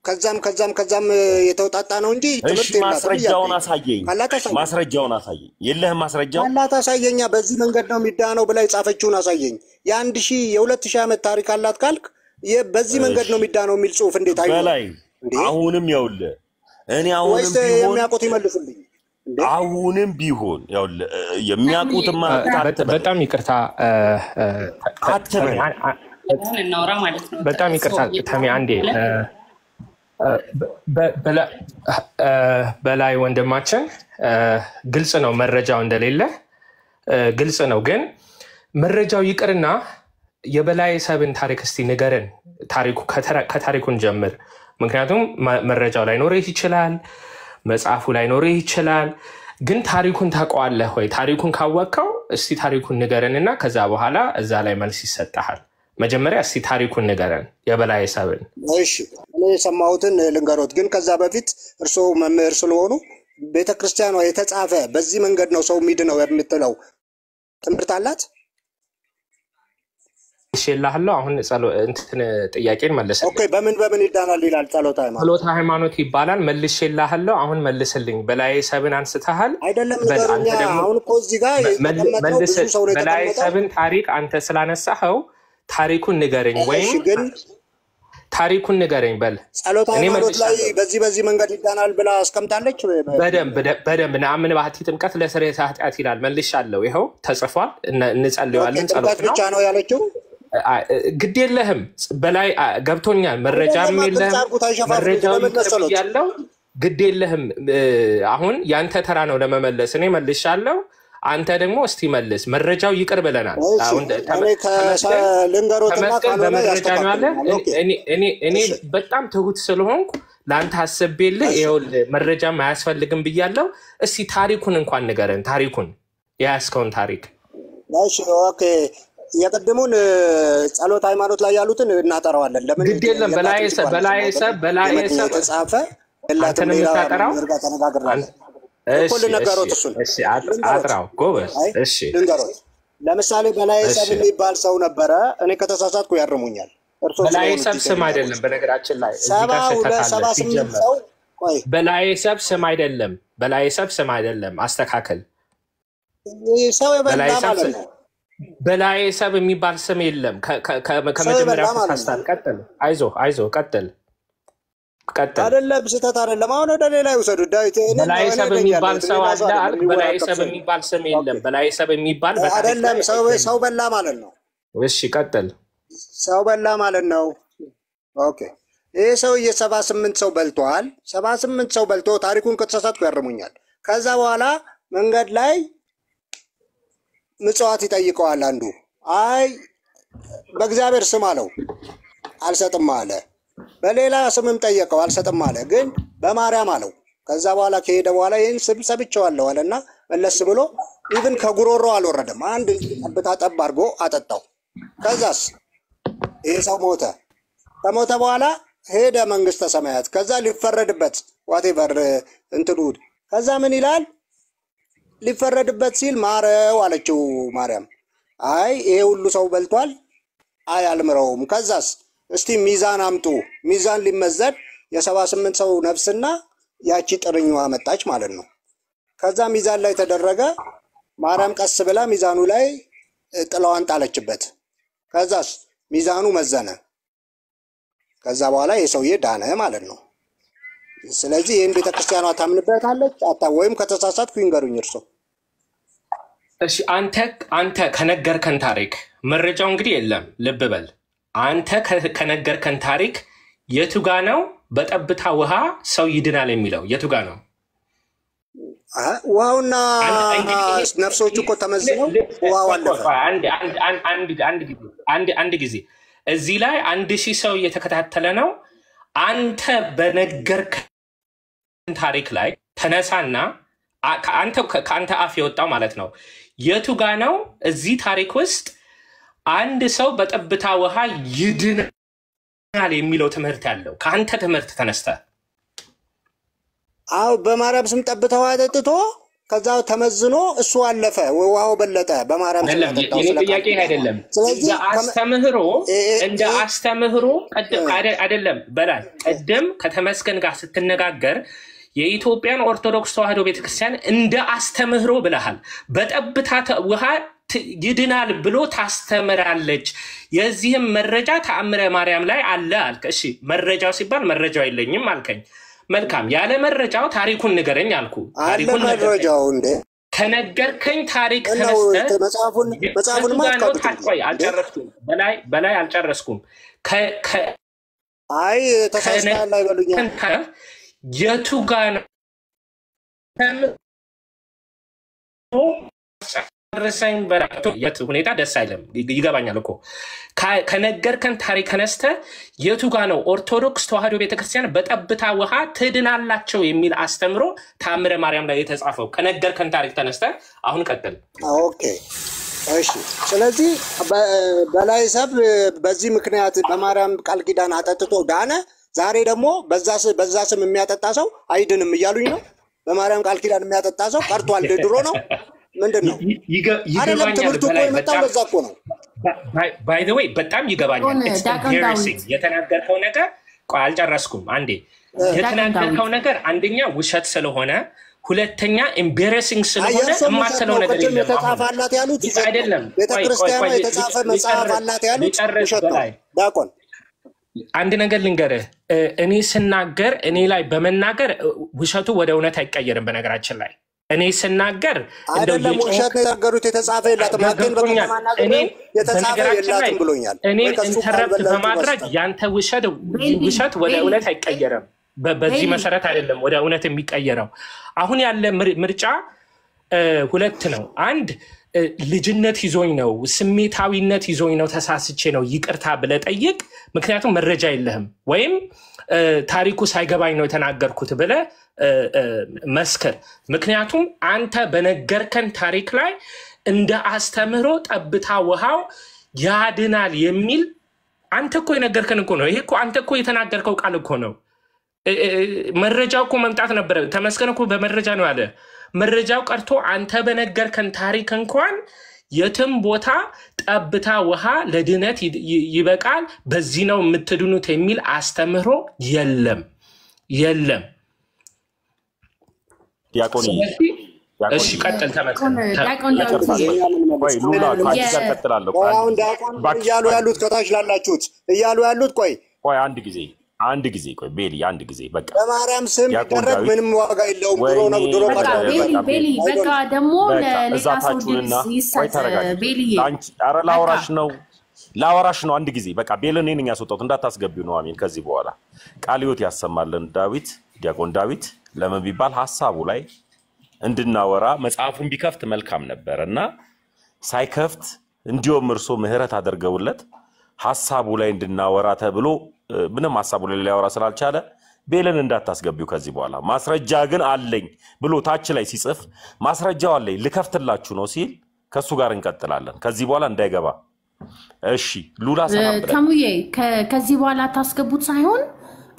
ከዛም የተውጣጣ ነው እንጂ ትምህርት የላትም። ማስረጃውን አሳየኝ። የለህም ማስረጃው? አላት አሳየኛ። በዚህ መንገድ ነው የሚዳነው ብላ የጻፈችውን አሳየኝ። የ2000 ዓመት ታሪክ አላት ካልክ በዚህ መንገድ ነው የሚዳነው የሚል ጽሑፍ እንዴት አይ በላይ አሁንም ያውልህ እኔ አሁንም ቢሆን የሚያውቁት ይመልሱልኝ። አሁንም ቢሆን ያውልህ የሚያውቁትማ በጣም ይቅርታ በጣም ይቅርታ ተሜ አንዴ በላይ ወንድማችን ግልጽ ነው መረጃው እንደሌለ ግልጽ ነው። ግን መረጃው ይቅርና የበላይ ሰብን ታሪክ እስቲ ንገረን። ከታሪኩን ጀምር። ምክንያቱም መረጃው ላይኖርህ ይችላል፣ መጽሐፉ ላይኖርህ ይችላል። ግን ታሪኩን ታውቀዋለህ ወይ? ታሪኩን ካወቅከው እስቲ ታሪኩን ንገረንና ከዛ በኋላ እዛ ላይ መልስ ይሰጣል። መጀመሪያ እስቲ ታሪኩን ንገረን የበላይ ሰብን። እሺ እኔ የሰማሁትን ልንገሮት። ግን ከዛ በፊት እርስዎ መምህር ስለሆኑ ቤተክርስቲያኗ የተጻፈ በዚህ መንገድ ነው ሰው የሚድነው የምትለው ትምህርት አላት? እሺ ይላልው አሁን እንትን ጥያቄን መልሰልኝ። ኦኬ በምን ይዳናል ይላል? ጸሎተ ሃይማኖት ይባላል። መልሼ ይላልው አሁን መልስልኝ። በላይ ሰብን አንስተሃል አይደለም? አሁን እኮ እዚህ ጋር የተቀመጠው ብዙ ሰው ነው። በላይ ሰብን ታሪክ አንተ ስላነሳኸው ታሪኩን ንገረኝ ወይም ታሪኩን ንገረኝ በል። ጸሎተ ሃይማኖት ላይ በዚህ መንገድ ይዳናል ብላ አስቀምጣለች። በደንብ ነአምን ባህቲ ጥምቀት ለስርየተ ኃጢአት ይላል። መልሻለሁ። ይኸው ተጽፏል። እንጸልያለን። ጸሎት ብቻ ነው ያለችው። ግድ የለህም በላይ ገብቶኛል። መረጃም የለህም። መረጃው ያለው ግድ የለህም። አሁን ያንተ ተራ ነው ለመመለስ። እኔ መልሻለሁ። አንተ ደግሞ እስቲ መልስ። መረጃው ይቅር ብለናል። አሁን ተመስገን በመረጃ ነው ያለ። እኔ በጣም ትሁት ስለሆንኩ ለአንተ አስቤልህ ይኸውልህ መረጃም አያስፈልግም ብያለሁ። እስቲ ታሪኩን እንኳን ንገረን። ታሪኩን የያዝከውን ታሪክ። እሺ ኦኬ የቀደሙን ጸሎተ ሃይማኖት ላይ ያሉትን እናጠራዋለን። ለምን ግድ የለም። በላይ ሰብ ተጻፈ አንተን የምታጠራው እኮ ልንገሮት እሱን። እሺ አጥራው ጎበዝ። እሺ ልንገሮት። ለምሳሌ በላይ ሰብ የሚባል ሰው ነበረ። እኔ ከተሳሳትኩ ያርሙኛል። በላይ ሰብ ስም አይደለም በነገራችን ላይ እዚህ ጋር በላይ ሰብ ስም አይደለም። በላይ ሰብ ስም አይደለም። አስተካከል። ሰው የበላ ማለት ነው። በላይ ሰብ የሚባል ስም የለም። ከመጀመሪያ ተሳስተሃል። ቀጥል። አይዞ ቀጥል። አይደለም ስህተት አይደለም። አሁን ወደ ሌላ ይወሰዱ። ዳዊት በላይ ሰብ የሚባል ሰው አለ አልክ። በላይ ሰብ የሚባል ስም የለም። በላይ ሰብ የሚባል አይደለም። ሰው በላ ማለት ነው። እሺ ቀጥል። ሰው በላ ማለት ነው። ኦኬ ይሄ ሰውዬ 78 ሰው በልቷል። 78 ሰው በልቶ ታሪኩን ከተሳሳትኩ ያርሙኛል። ከዛ በኋላ መንገድ ላይ ምጽዋት ይጠይቀዋል አንዱ። አይ በእግዚአብሔር ስም አለው፣ አልሰጥም አለ። በሌላ ስምም ጠየቀው፣ አልሰጥም አለ። ግን በማርያም አለው። ከዛ በኋላ ከሄደ በኋላ ይህን ስም ሰብቼዋለሁ አለና መለስ ብሎ ኢቭን ከጉሮሮ አልወረደም። አንድ ጠብታ ጠብ አድርጎ አጠጣው። ከዛስ ይሄ ሰው ሞተ። ከሞተ በኋላ ሄደ መንግስተ ሰማያት። ከዛ ሊፈረድበት ዋቴቨር እንትኑ ከዛ ምን ይላል? ሊፈረድበት ሲል ማረው አለችው ማርያም። አይ ይሄ ሁሉ ሰው በልቷል፣ አይ አልምረውም። ከዛስ እስቲ ሚዛን አምጡ። ሚዛን ሊመዘን የ78 ሰው ነፍስና ያቺ ጥርኛዋ መጣች ማለት ነው። ከዛ ሚዛን ላይ ተደረገ። ማርያም ቀስ ብላ ሚዛኑ ላይ ጥላዋን ጣለችበት። ከዛስ ሚዛኑ መዘነ። ከዛ በኋላ የሰውዬ ዳነ ማለት ነው። ስለዚህ ይህን ቤተክርስቲያኗ ታምንበታለች ወይም ከተሳሳትኩ ይንገሩኝ እርሶ። እሺ አንተ ከነገርከን ታሪክ መረጃው እንግዲህ የለም፣ ልብ በል። አንተ ከነገርከን ታሪክ የቱጋ ነው በጠብታ ውሃ ሰው ይድናል የሚለው የቱጋ ነው? ውሃውና ነፍሶቹ እኮ ተመዝነው ውሃው አለፈ። አንድ ጊዜ እዚህ ላይ 1000 ሰው እየተከታተለ ነው። አንተ በነገርከን ታሪክ ላይ ተነሳና ከአንተ አፍ የወጣው ማለት ነው የቱጋ ነው እዚህ ታሪክ ውስጥ አንድ ሰው በጠብታ ውሃ ይድናል የሚለው ትምህርት ያለው? ከአንተ ትምህርት ተነስተ አው በማርያም ስም ጠብታ ውሃ ጠጥቶ ከዛ ተመዝኖ እሱ አለፈ፣ ውሃው በለጠ። በማርያም ስም ጠጥቶ ጥያቄ አይደለም። እንደ አስተምህሮ አይደለም በላይ ቀደም ከተመስገን ጋር ስትነጋገር የኢትዮጵያን ኦርቶዶክስ ተዋህዶ ቤተክርስቲያን እንደ አስተምህሮ ብለሃል። በጠብታ ውሃ ይድናል ብሎ ታስተምራለች። የዚህም መረጃ ተአምረ ማርያም ላይ አለ አልከ። እሺ መረጃው ሲባል መረጃው የለኝም አልከኝ። መልካም፣ ያለ መረጃው ታሪኩን ንገረኝ አልኩ። ታሪኩን መረጃው እንደ ከነገርከኝ ታሪክ ተነስተ መጽሐፉን ማጥቆይ አልጨረስኩም። በላይ አልጨረስኩም። አይ ተሳስተሃል ላይ በሉኛል። የቱጋ ነው ረሳኝ በራቶ የት ሁኔታ ደስ አይለም። ይገባኛል እኮ ከነገርከን ታሪክ ተነስተ የቱጋ ነው ኦርቶዶክስ ተዋህዶ ቤተክርስቲያን በጠብታ ውሃ ትድናላቸው የሚል አስተምሮ ተአምረ ማርያም ላይ የተጻፈው? ከነገርከን ታሪክ ተነስተ አሁን ቀጥል። ኦኬ እሺ። ስለዚህ በላይ ሰብ በዚህ ምክንያት በማርያም ቃል ኪዳን አጠጥቶ ዳነ። ዛሬ ደግሞ በዛ ስም የሚያጠጣ ሰው አይድንም እያሉኝ ነው። በማርያም ቃል ኪዳን የሚያጠጣ ሰው ቀርቷል፣ ድሮ ነው። ምንድነው? አይደለም ትምህርቱ እኮ የመጣው በዛ እኮ ነው። ባይ ዘ ዌይ በጣም ይገባኛል። የተናገርከው ነገር አልጨረስኩም። አንዴ የተናገርከው ነገር አንደኛ ውሸት ስለሆነ፣ ሁለተኛ ኤምባራሲንግ ስለሆነ የማትለው ነገር የለም። የተጻፈላት ያሉት አይደለም። ቤተክርስቲያኗ የተጻፈ መጽሐፍ አላት ያሉት ውሸት ነው። ዳቆን አንድ ነገር ልንገርህ። እኔ ስናገር እኔ ላይ በመናገር ውሸቱ ወደ እውነት አይቀየርም። በነገራችን ላይ እኔ ስናገር አይደለም ውሸት ነው የተናገሩት። የተጻፈ የላትም ማከን በተማናገር የተጻፈ የላትም ብሎኛል። እኔ ኢንተረፕት በማድረግ ያንተ ውሸት ወደ እውነት አይቀየርም። በዚህ መሰረት አይደለም ወደ እውነት የሚቀየረው። አሁን ያለ ምርጫ ሁለት ነው። አንድ ልጅነት ይዞኝ ነው፣ ስሜታዊነት ይዞኝ ነው፣ ተሳስቼ ነው ይቅርታ ብለህ ጠይቅ። ምክንያቱም መረጃ የለህም። ወይም ታሪኩ ሳይገባኝ ነው የተናገርኩት ብለህ መስክር። ምክንያቱም አንተ በነገርከን ታሪክ ላይ እንደ አስተምህሮ ጠብታ ውሃው ያድናል የሚል አንተ እኮ የነገርከን እኮ ነው። ይሄ እኮ አንተ እኮ የተናገርከው ቃል እኮ ነው። መረጃው እኮ መምጣት ነበረ። ተመስገን እኮ በመረጃ ነው ያለ። መረጃው ቀርቶ አንተ በነገርከን ታሪክ እንኳን የትም ቦታ ጠብታ ውሃ ለድነት ይበቃል፣ በዚህ ነው የምትድኑት የሚል አስተምህሮ የለም። ዲያቆን እሺ ቀጥል። ተመስገን እያሉ ያሉት ከታች ላላችሁት እያሉ ያሉት ቆይ አንድ ጊዜ ቆይ ቤሊ አንድ ጊዜ በቃ በማርያም ስም ይደረግ ምንም ዋጋ የለውም። ድሮ ቤሊ በቃ ደግሞ ለሌላ ሰው ቆይ ተረጋጊ። ኧረ ላውራሽ ነው ላወራሽ ነው አንድ ጊዜ በቃ ቤልን እኔን ያስወጣሁት እንዳታስገቢው ነው አሜን ከዚህ በኋላ ቃልዮት ያሰማልን ዳዊት ዲያቆን ዳዊት ለምን ቢባል ሐሳቡ ላይ እንድናወራ መጽሐፉን ቢከፍት መልካም ነበርና ሳይከፍት እንዲዮም እርሶ ምህረት አድርገውለት ሐሳቡ ላይ እንድናወራ ተብሎ ምንም ሐሳቡ ላይ ሊያወራ ስላልቻለ ቤልን እንዳታስገቢው ከዚህ በኋላ ማስረጃ ግን አለኝ ብሎ ታች ላይ ሲጽፍ ማስረጃው አለኝ ልከፍትላችሁ ነው ሲል ከሱ ጋር እንቀጥላለን ከዚህ በኋላ እንዳይገባ እሺ ሉላ ሰላም ብለን ተሙዬ ከዚህ በኋላ ታስገቡት ሳይሆን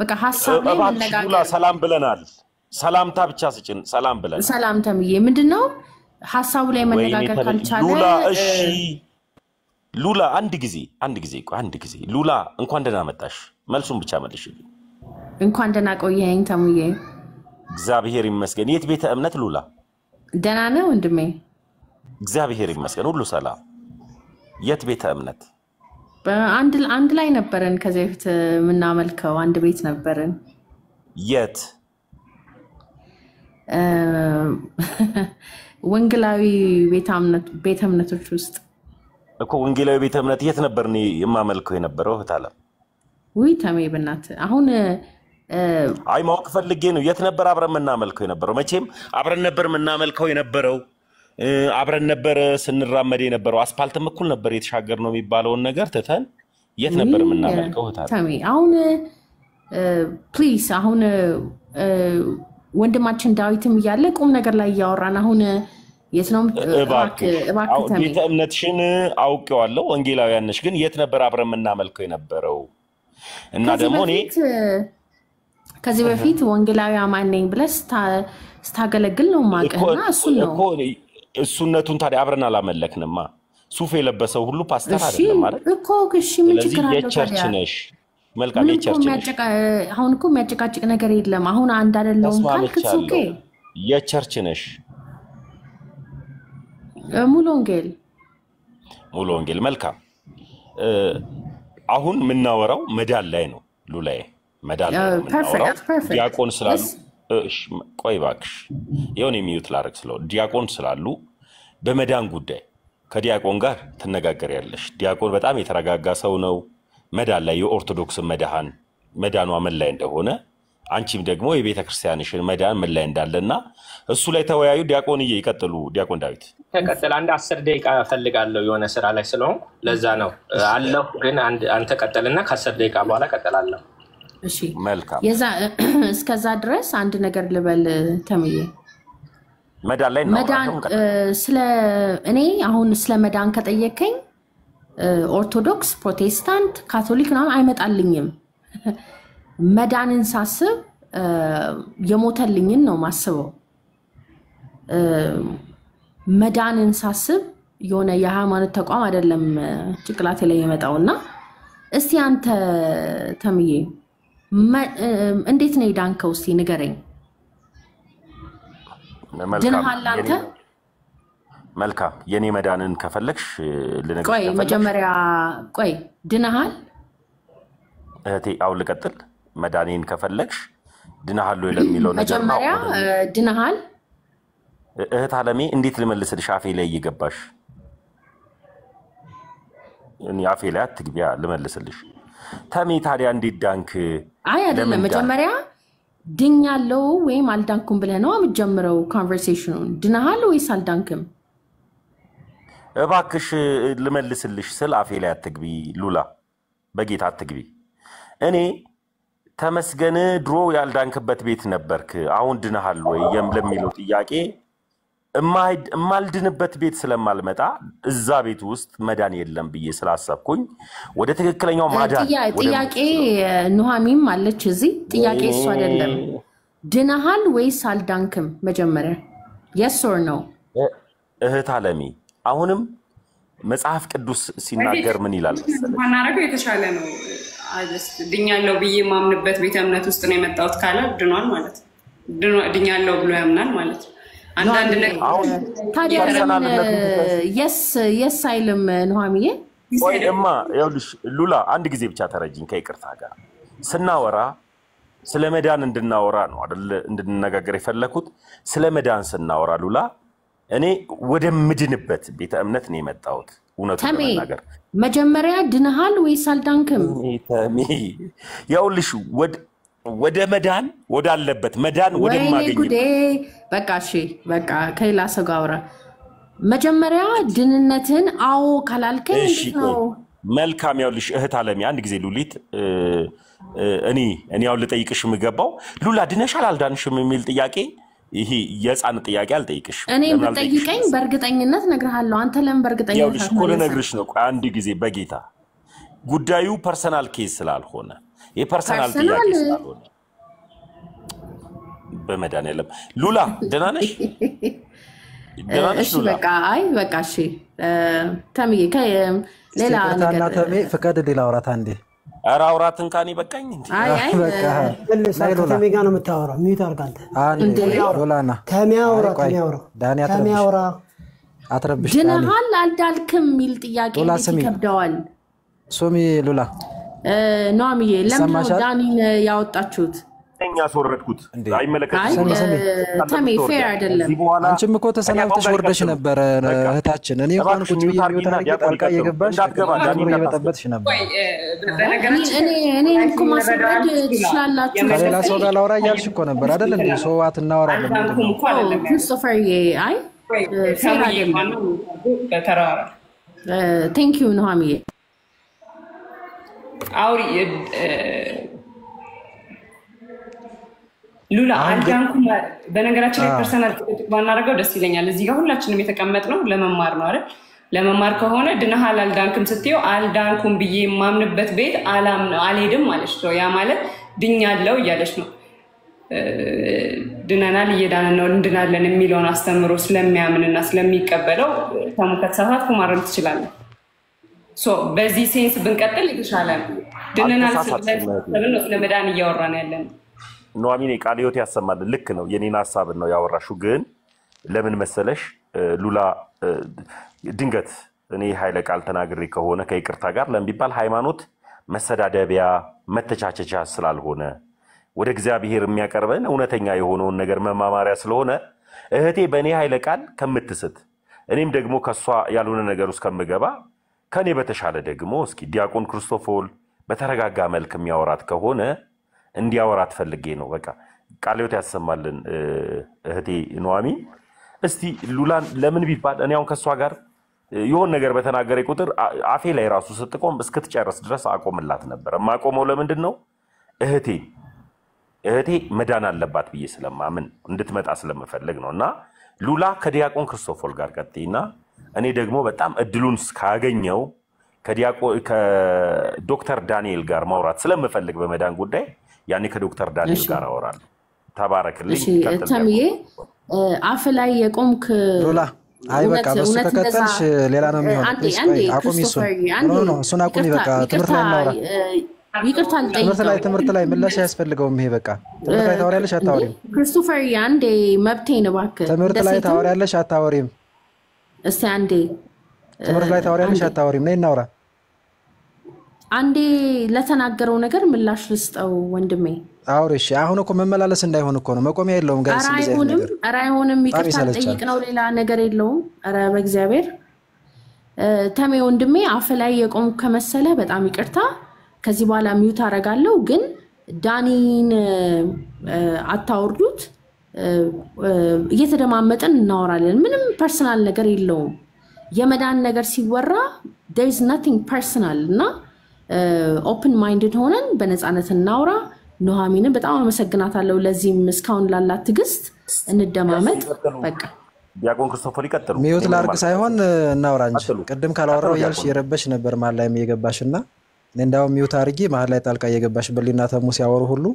በቃ ሐሳብ ላይ መነጋገር ሉላ ሰላም ብለናል ሰላምታ ብቻ ስጭን ሰላም ብለናል ሰላም ተሙዬ ምንድነው ሐሳቡ ላይ መነጋገር ካልቻለ ሉላ እሺ ሉላ አንድ ጊዜ ሉላ እንኳን ደህና መጣሽ መልሱን ብቻ መልሽልኝ እንኳን ደህና ቆየኸኝ ተሙዬ እግዚአብሔር ይመስገን የት ቤተ እምነት ሉላ ደህና ነው ወንድሜ እግዚአብሔር ይመስገን ሁሉ ሰላም የት ቤተ እምነት አንድ ላይ ነበርን ከዚህ በፊት የምናመልከው አንድ ቤት ነበርን የት ወንጌላዊ ቤተ እምነቶች ውስጥ እኮ ወንጌላዊ ቤተ እምነት የት ነበር እኔ የማመልከው የነበረው እህታለም ወይ ተሜ በእናት አሁን አይ ማወቅ ፈልጌ ነው የት ነበር አብረን የምናመልከው የነበረው መቼም አብረን ነበር የምናመልከው የነበረው አብረን ነበር ስንራመድ የነበረው አስፓልትም እኩል ነበር የተሻገር ነው የሚባለውን ነገር ተተን የት ነበር የምናመልከው እህታለም ተሜ አሁን ፕሊዝ አሁን ወንድማችን ዳዊትም እያለ ቁም ነገር ላይ ያወራን አሁን የት ነው እባክህ ተሜ ቤተ እምነትሽን አውቄዋለሁ ወንጌላውያን ነሽ ግን የት ነበር አብረን የምናመልከው የነበረው እና ደግሞ እኔ ከዚህ በፊት ወንጌላዊ አማኝ ነኝ ብለህ ስታገለግል ነው ማቀና እሱን ነው እኮ እሱነቱን ታዲያ አብረን አላመለክንማ ሱፍ የለበሰው ሁሉ ፓስተር አይደለም ማለት እኮ እሺ ምን ችግር አለው የቸርች ነሽ መልካም የቸርች ነሽ አሁን እኮ የሚያጨቃጭቅ ነገር የለም አሁን አንድ አይደለም ካልክስ ኦኬ የቸርች ነሽ ሙሉ ወንጌል መልካም አሁን ምናወራው መዳን ላይ ነው ሉላዬ መዳን ላይ ነው ዲያቆን ስላሉ እሺ ቆይ ባክሽ የሆነ ሚዩት ላረክ ስለው ዲያቆን ስላሉ በመዳን ጉዳይ ከዲያቆን ጋር ትነጋገሪያለሽ ዲያቆን በጣም የተረጋጋ ሰው ነው መዳን ላይ የኦርቶዶክስ መዳኗ ምን ላይ እንደሆነ አንቺም ደግሞ የቤተክርስቲያንሽን መዳን ምን ላይ እንዳለና እሱ ላይ ተወያዩ ዲያቆንዬ ይቀጥሉ ዲያቆን ዳዊት ተቀጥል አንድ 10 ደቂቃ ፈልጋለሁ የሆነ ስራ ላይ ስለሆነ ለዛ ነው አለው ግን አንተ ቀጥልና ከ10 ደቂቃ በኋላ ቀጥላለሁ እሺ መልካም እስከዛ ድረስ አንድ ነገር ልበል ተምዬ መዳን ላይ ነው ስለ እኔ አሁን ስለ መዳን ከጠየቀኝ ኦርቶዶክስ ፕሮቴስታንት ካቶሊክ ነው አይመጣልኝም መዳንን ሳስብ የሞተልኝን ነው ማስበው መዳንን ሳስብ የሆነ የሃይማኖት ተቋም አይደለም ጭቅላቴ ላይ የመጣውና እስቲ አንተ ተምዬ እንዴት ነው ዳንከው እስቲ ንገረኝ ድነሃል አንተ መልካም የኔ መዳንን ከፈለክሽ ልነግርሽ ቆይ መጀመሪያ ቆይ ድነሃል እህቴ አው ልቀጥል መዳኔን ከፈለክሽ ድነሃል ወይ ለሚለው ነገር ነው መጀመሪያ ድነሃል እህት አለሜ እንዴት ልመልስልሽ አፌ ላይ እየገባሽ እኔ አፌ ላይ አትግቢያ ልመልስልሽ ተሜ ታዲያ እንዴት ዳንክ አይ አይደለም መጀመሪያ ድኛለው ወይም አልዳንኩም ብለህ ነው የምትጀምረው ኮንቨርሴሽኑን ድነሃል ወይስ አልዳንክም እባክሽ ልመልስልሽ ስል አፌ ላይ አትግቢ ሉላ በጌታ አትግቢ እኔ ተመስገን ድሮ ያልዳንክበት ቤት ነበርክ አሁን ድነሃል ወይ ለሚለው ጥያቄ እማልድንበት ቤት ስለማልመጣ እዛ ቤት ውስጥ መዳን የለም ብዬ ስላሰብኩኝ ወደ ትክክለኛው ማዳን ጥያቄ ኑሃሚም አለች እዚህ ጥያቄ እሱ አይደለም ድነሃል ወይስ አልዳንክም መጀመሪያ yes or no እህት አለሚ አሁንም መጽሐፍ ቅዱስ ሲናገር ምን ይላል ማናረገው የተሻለ ነው ድኛለው ብዬ ማምንበት ቤተ እምነት ውስጥ ነው የመጣሁት ካለ ድኗል ማለት ድኛለው ብሎ ያምናል ማለት አንዳንድ ነገር ታዲያ yes አይልም ኑሃሚዬ ወይማ ይኸውልሽ ሉላ አንድ ጊዜ ብቻ ተረጅኝ ከይቅርታ ጋር ስናወራ ስለ መዳን እንድናወራ ነው አይደል እንድንነጋገር የፈለኩት ስለ መዳን ስናወራ ሉላ እኔ ወደ ምድንበት ቤተ እምነት ነው የመጣሁት እውነቱን ለመናገር መጀመሪያ ድነሃል ወይስ አልዳንክም? ያውልሽ ወደ መዳን ወዳለበት መዳን ወደ ማገኘት ጉዴ በቃ እሺ በቃ ከሌላ ሰው ጋር አውራ መጀመሪያ ድንነትን አዎ ካላልከኝ እንዴት ነው መልካም ያውልሽ እህት አለሚ አንድ ጊዜ ሉሊት እኔ ያው ልጠይቅሽ የምገባው ሉላ ድነሻል አልዳንሽም የሚል ጥያቄ ይሄ የጻን ጥያቄ አልጠይቅሽ እኔ ብትጠይቀኝ በእርግጠኝነት ነግርሃለሁ አንተ ለምን በእርግጠኝነት ያውልሽ እኮ ልነግርሽ ነው አንድ ጊዜ በጌታ ጉዳዩ ፐርሰናል ኬስ ስላልሆነ የፐርሰናል ጥያቄ ስላልሆነ በመዳን የለም ሉላ ደህና ነሽ እሺ በቃ አይ በቃ እሺ ተምዬ ሌላ ነገር ተሜ ፍቀድ ሌላ አውራት አንዴ ኧረ አውራትን ካኒ በቃኝ እንዴ አይ በቃ ተሜ ጋር ነው የምታወራው ሚዩት አድርጋንተ አንዴ ሎላና ተሚያውራ አትረብሽ ድነሃል አልዳልክም የሚል ጥያቄ ይከብደዋል ሶሚ ሉላ ኖአሚዬ ለምን ዳኒን ያወጣችሁት እኛ አስወረድኩት አይመለከትም ተሜ ፌር አይደለም አንቺም እኮ ተሰናብተሽ ወርደሽ ነበር እህታችን እኔ እንኳን ቁጭ ብዬ ጣልቃ እየገባሽ እየበጠበጥሽ ነበር እኔ እኮ ማስረድ ትችላላችሁ ከሌላ ሰው ጋር ላውራ እያልሽ እኮ ነበር አይደል እንዴ ሰዋት እናወራለን ክሪስቶፈር አይ ፌር አይደለም ቴንክ ዩ ኖአሚዬ አውሪ ሉላ አልዳንኩም በነገራችን ላይ ፐርሰናል ጥቅጥቅ ባናደርገው ደስ ይለኛል እዚህ ጋር ሁላችንም የተቀመጥነው ለመማር ነው አይደል ለመማር ከሆነ ድነሃል አልዳንክም ስትይው አልዳንኩም ብዬ የማምንበት ቤት አልሄድም ማለሽ ነው ያ ማለት ድኛለው እያለች ነው ድነናል እየዳንን ነው እንድናለን የሚለውን አስተምሮ ስለሚያምንና ስለሚቀበለው ከተሳሳትኩ ማረም ትችላለህ በዚህ ሴንስ ብንቀጥል የተሻለ ድነናል ስለመዳን እያወራን ያለን ኑሐሚን ቃለ ሕይወት ያሰማል ልክ ነው የኔን ሐሳብ ነው ያወራሹ ግን ለምን መሰለሽ ሉላ ድንገት እኔ ኃይለ ቃል ተናግሬ ከሆነ ከይቅርታ ጋር ለምቢባል ሃይማኖት መሰዳደቢያ መተቻቸቻ ስላልሆነ ወደ እግዚአብሔር የሚያቀርበን እውነተኛ የሆነውን ነገር መማማሪያ ስለሆነ እህቴ በእኔ ኃይለ ቃል ከምትስት እኔም ደግሞ ከሷ ያልሆነ ነገር ውስጥ ከምገባ ከኔ በተሻለ ደግሞ እስኪ ዲያቆን ክርስቶፎል በተረጋጋ መልክ የሚያወራት ከሆነ እንዲያወራት ፈልጌ ነው በቃ ቃለ ሕይወት ያሰማልን እህቴ ኑሐሚን እስቲ ሉላን ለምን ቢባል እኔ አሁን ከሷ ጋር የሆነ ነገር በተናገረ ቁጥር አፌ ላይ ራሱ ስትቆም እስክትጨርስ ድረስ አቆምላት ነበር ማቆመው ለምንድን ነው እህቴ መዳን አለባት ብዬ ስለማምን እንድትመጣ ስለምፈልግ ነውና ሉላ ከዲያቆን ክርስቶፎል ጋር ቀጥይና እኔ ደግሞ በጣም እድሉን ካገኘው ከዶክተር ዳንኤል ጋር ማውራት ስለምፈልግ በመዳን ጉዳይ ያኔ ከዶክተር ዳንኤል ጋር አወራለሁ ተባረክልኝ ተምዬ አፍ ላይ የቆምክ ሉላ አይ በቃ በሱ ከከተልሽ ሌላ ነው የሚሆነው አቁሚ እሱን አቁሚ በቃ ትምህርት ላይ እናውራ ይቅርታ አልጠይቅም ትምህርት ላይ ምላሽ ያስፈልገውም ይሄ በቃ ትምህርት ላይ ታወሪያለሽ አታወሪም ክሪስቶፈር አንዴ መብቴ ነው እባክህ ትምህርት ላይ ታወሪያለሽ አታወሪም እስቲ አንዴ ትምህርት ላይ ታወሪያለሽ አታወሪም ነይ እናውራ አንዴ ለተናገረው ነገር ምላሽ ልስጠው ወንድሜ አውሪሽ አሁን እኮ መመላለስ እንዳይሆን እኮ ነው መቆሚያ የለውም ጋይስ አይሆንም ይቅርታ ጠይቅ ነው ሌላ ነገር የለውም ኧረ በእግዚአብሔር ተሜ ወንድሜ አፍ ላይ የቆም ከመሰለ በጣም ይቅርታ ከዚህ በኋላ ሚውት አደርጋለሁ ግን ዳኒን አታወርዱት እየተደማመጥን እናወራለን ምንም ፐርሰናል ነገር የለውም የመዳን ነገር ሲወራ there is nothing personal እና ኦፕን ማይንድድ ሆነን በነፃነት እናውራ ኑሐሚንን በጣም አመሰግናታለሁ ለዚህም እስካሁን ላላት ትግስት እንደማመጥ በቃ ዲያቆን ክርስቶፎል ይቀጥሉ ሚውት ላርግ ሳይሆን እናውራ እንጂ ቅድም ካላወራው ያልሽ የረበሽ ነበር ማለት ላይ የገባሽና እንደው ሚውት አርጊ ማለት ላይ ጣልቃ የገባሽ በሊና ተሙ ሲያወሩ ሁሉ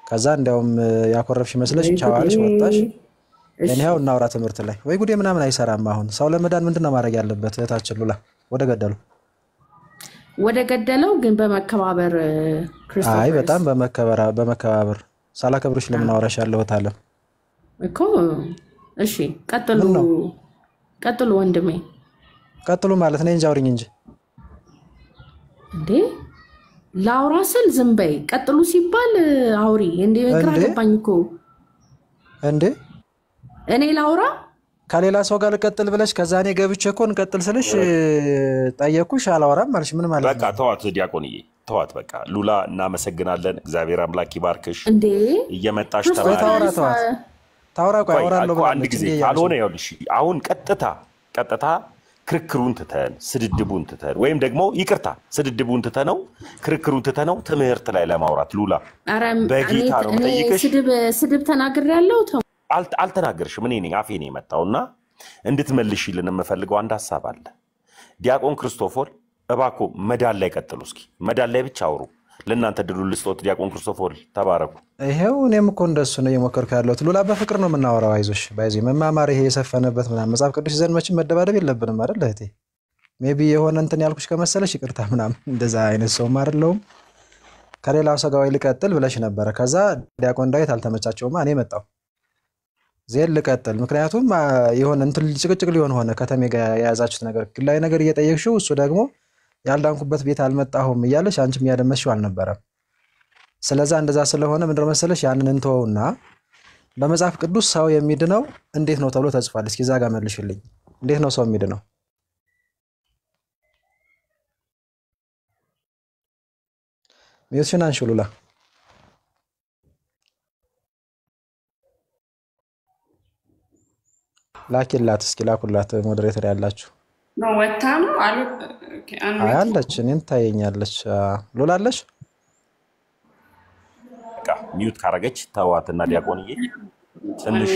ከዛ እንደውም ያኮረፍሽ መስለሽ ቻዋልሽ ወጣሽ እኔው እናውራ ትምህርት ላይ ወይ ጉዴ ምናምን አይሰራም አሁን ሰው ለመዳን ምንድነው ማድረግ ያለበት እህታችን ሉላ ወደ ገደለው ግን በመከባበር ክርስቶስ አይ በጣም በመከባበር ሳላከብርሽ ለምን አወራሽ ያለሁት አለ እኮ እሺ ቀጥሉ ወንድሜ ቀጥሉ ማለት ነው እንጂ አውሪኝ እንጂ እንዴ ላውራ ስል ዝም በይ ቀጥሉ ሲባል አውሪ እንዴ ግራ ገባኝ እኮ እንዴ እኔ ላውራ ከሌላ ሰው ጋር ልቀጥል ብለሽ ከዛ እኔ ገብቼ እኮ እንቀጥል ስልሽ ጠየኩሽ፣ አላወራም አልሽ። ምን ማለት ነው? በቃ ተዋት ዲያቆንዬ ተዋት። በቃ ሉላ እናመሰግናለን። እግዚአብሔር አምላክ ይባርክሽ። እንዴ እየመጣሽ ታውራ ቆይ አወራለሁ ብላለች። አንድ ጊዜ ካልሆነ ይኸውልሽ አሁን ቀጥታ ክርክሩን ትተን ስድድቡን ትተን ወይም ደግሞ ይቅርታ ስድድቡን ትተነው ክርክሩን ትተነው ትምህርት ላይ ለማውራት ሉላ በጌታ ነው የምጠይቅሽ። ስድብ ተናግሬያለሁ። አልተናገርሽም። እኔ ነኝ አፌ ነው የመጣውና እንድትመልሽልን የምፈልገው አንድ ሀሳብ አለ። ዲያቆን ክርስቶፎር እባክዎ መዳን ላይ ቀጥሉ። እስኪ መዳን ላይ ብቻ አውሩ። ለእናንተ ድሉ ልስጦት። ዲያቆን ክርስቶፎር ተባረኩ። ይሄው እኔም እኮ እንደሱ ነው እየሞከርኩ ያለሁት። ሉላ በፍቅር ነው የምናወራው። አይዞሽ ባይዚ መማማር ይሄ የሰፈነበት ምናምን መጽሐፍ ቅዱስ ይዘን መቼም መደባደብ የለብንም አይደል እህቴ? ሜቢ የሆነ እንትን ያልኩሽ ከመሰለሽ ይቅርታ ምናምን እንደዛ አይነት ሰውም አይደለሁም። ከሌላው ሰው ጋር ልቀጥል ብለሽ ነበረ። ከዛ ዲያቆን ዳዊት አልተመቻቸውማ እኔ መጣሁ ዜል ልቀጥል። ምክንያቱም የሆነ እንትን ጭቅጭቅ ሊሆን ሆነ ከተሜ ጋር የያዛችሁት ነገር ግላዊ ነገር እየጠየቅሽው እሱ ደግሞ ያልዳንኩበት ቤት አልመጣሁም እያለሽ አንቺም ያደመሽው አልነበረም። ስለዛ እንደዛ ስለሆነ ምንድነው መሰለሽ ያንን እንተውና በመጽሐፍ ቅዱስ ሰው የሚድነው እንዴት ነው ተብሎ ተጽፏል። እስኪ እዛ ጋር መልሽልኝ። እንዴት ነው ሰው የሚድነው? ሚዩትሽን አንሺ ሉላ። ላኪላት እስኪ ላኩላት። ሞዴሬተር ያላችሁ ነው ወታ ነው አለች። እኔን ታየኛለች። ሉላ አለሽ? በቃ ሚዩት ካረገች ተዋትና ዲያቆንዬ ትንሽ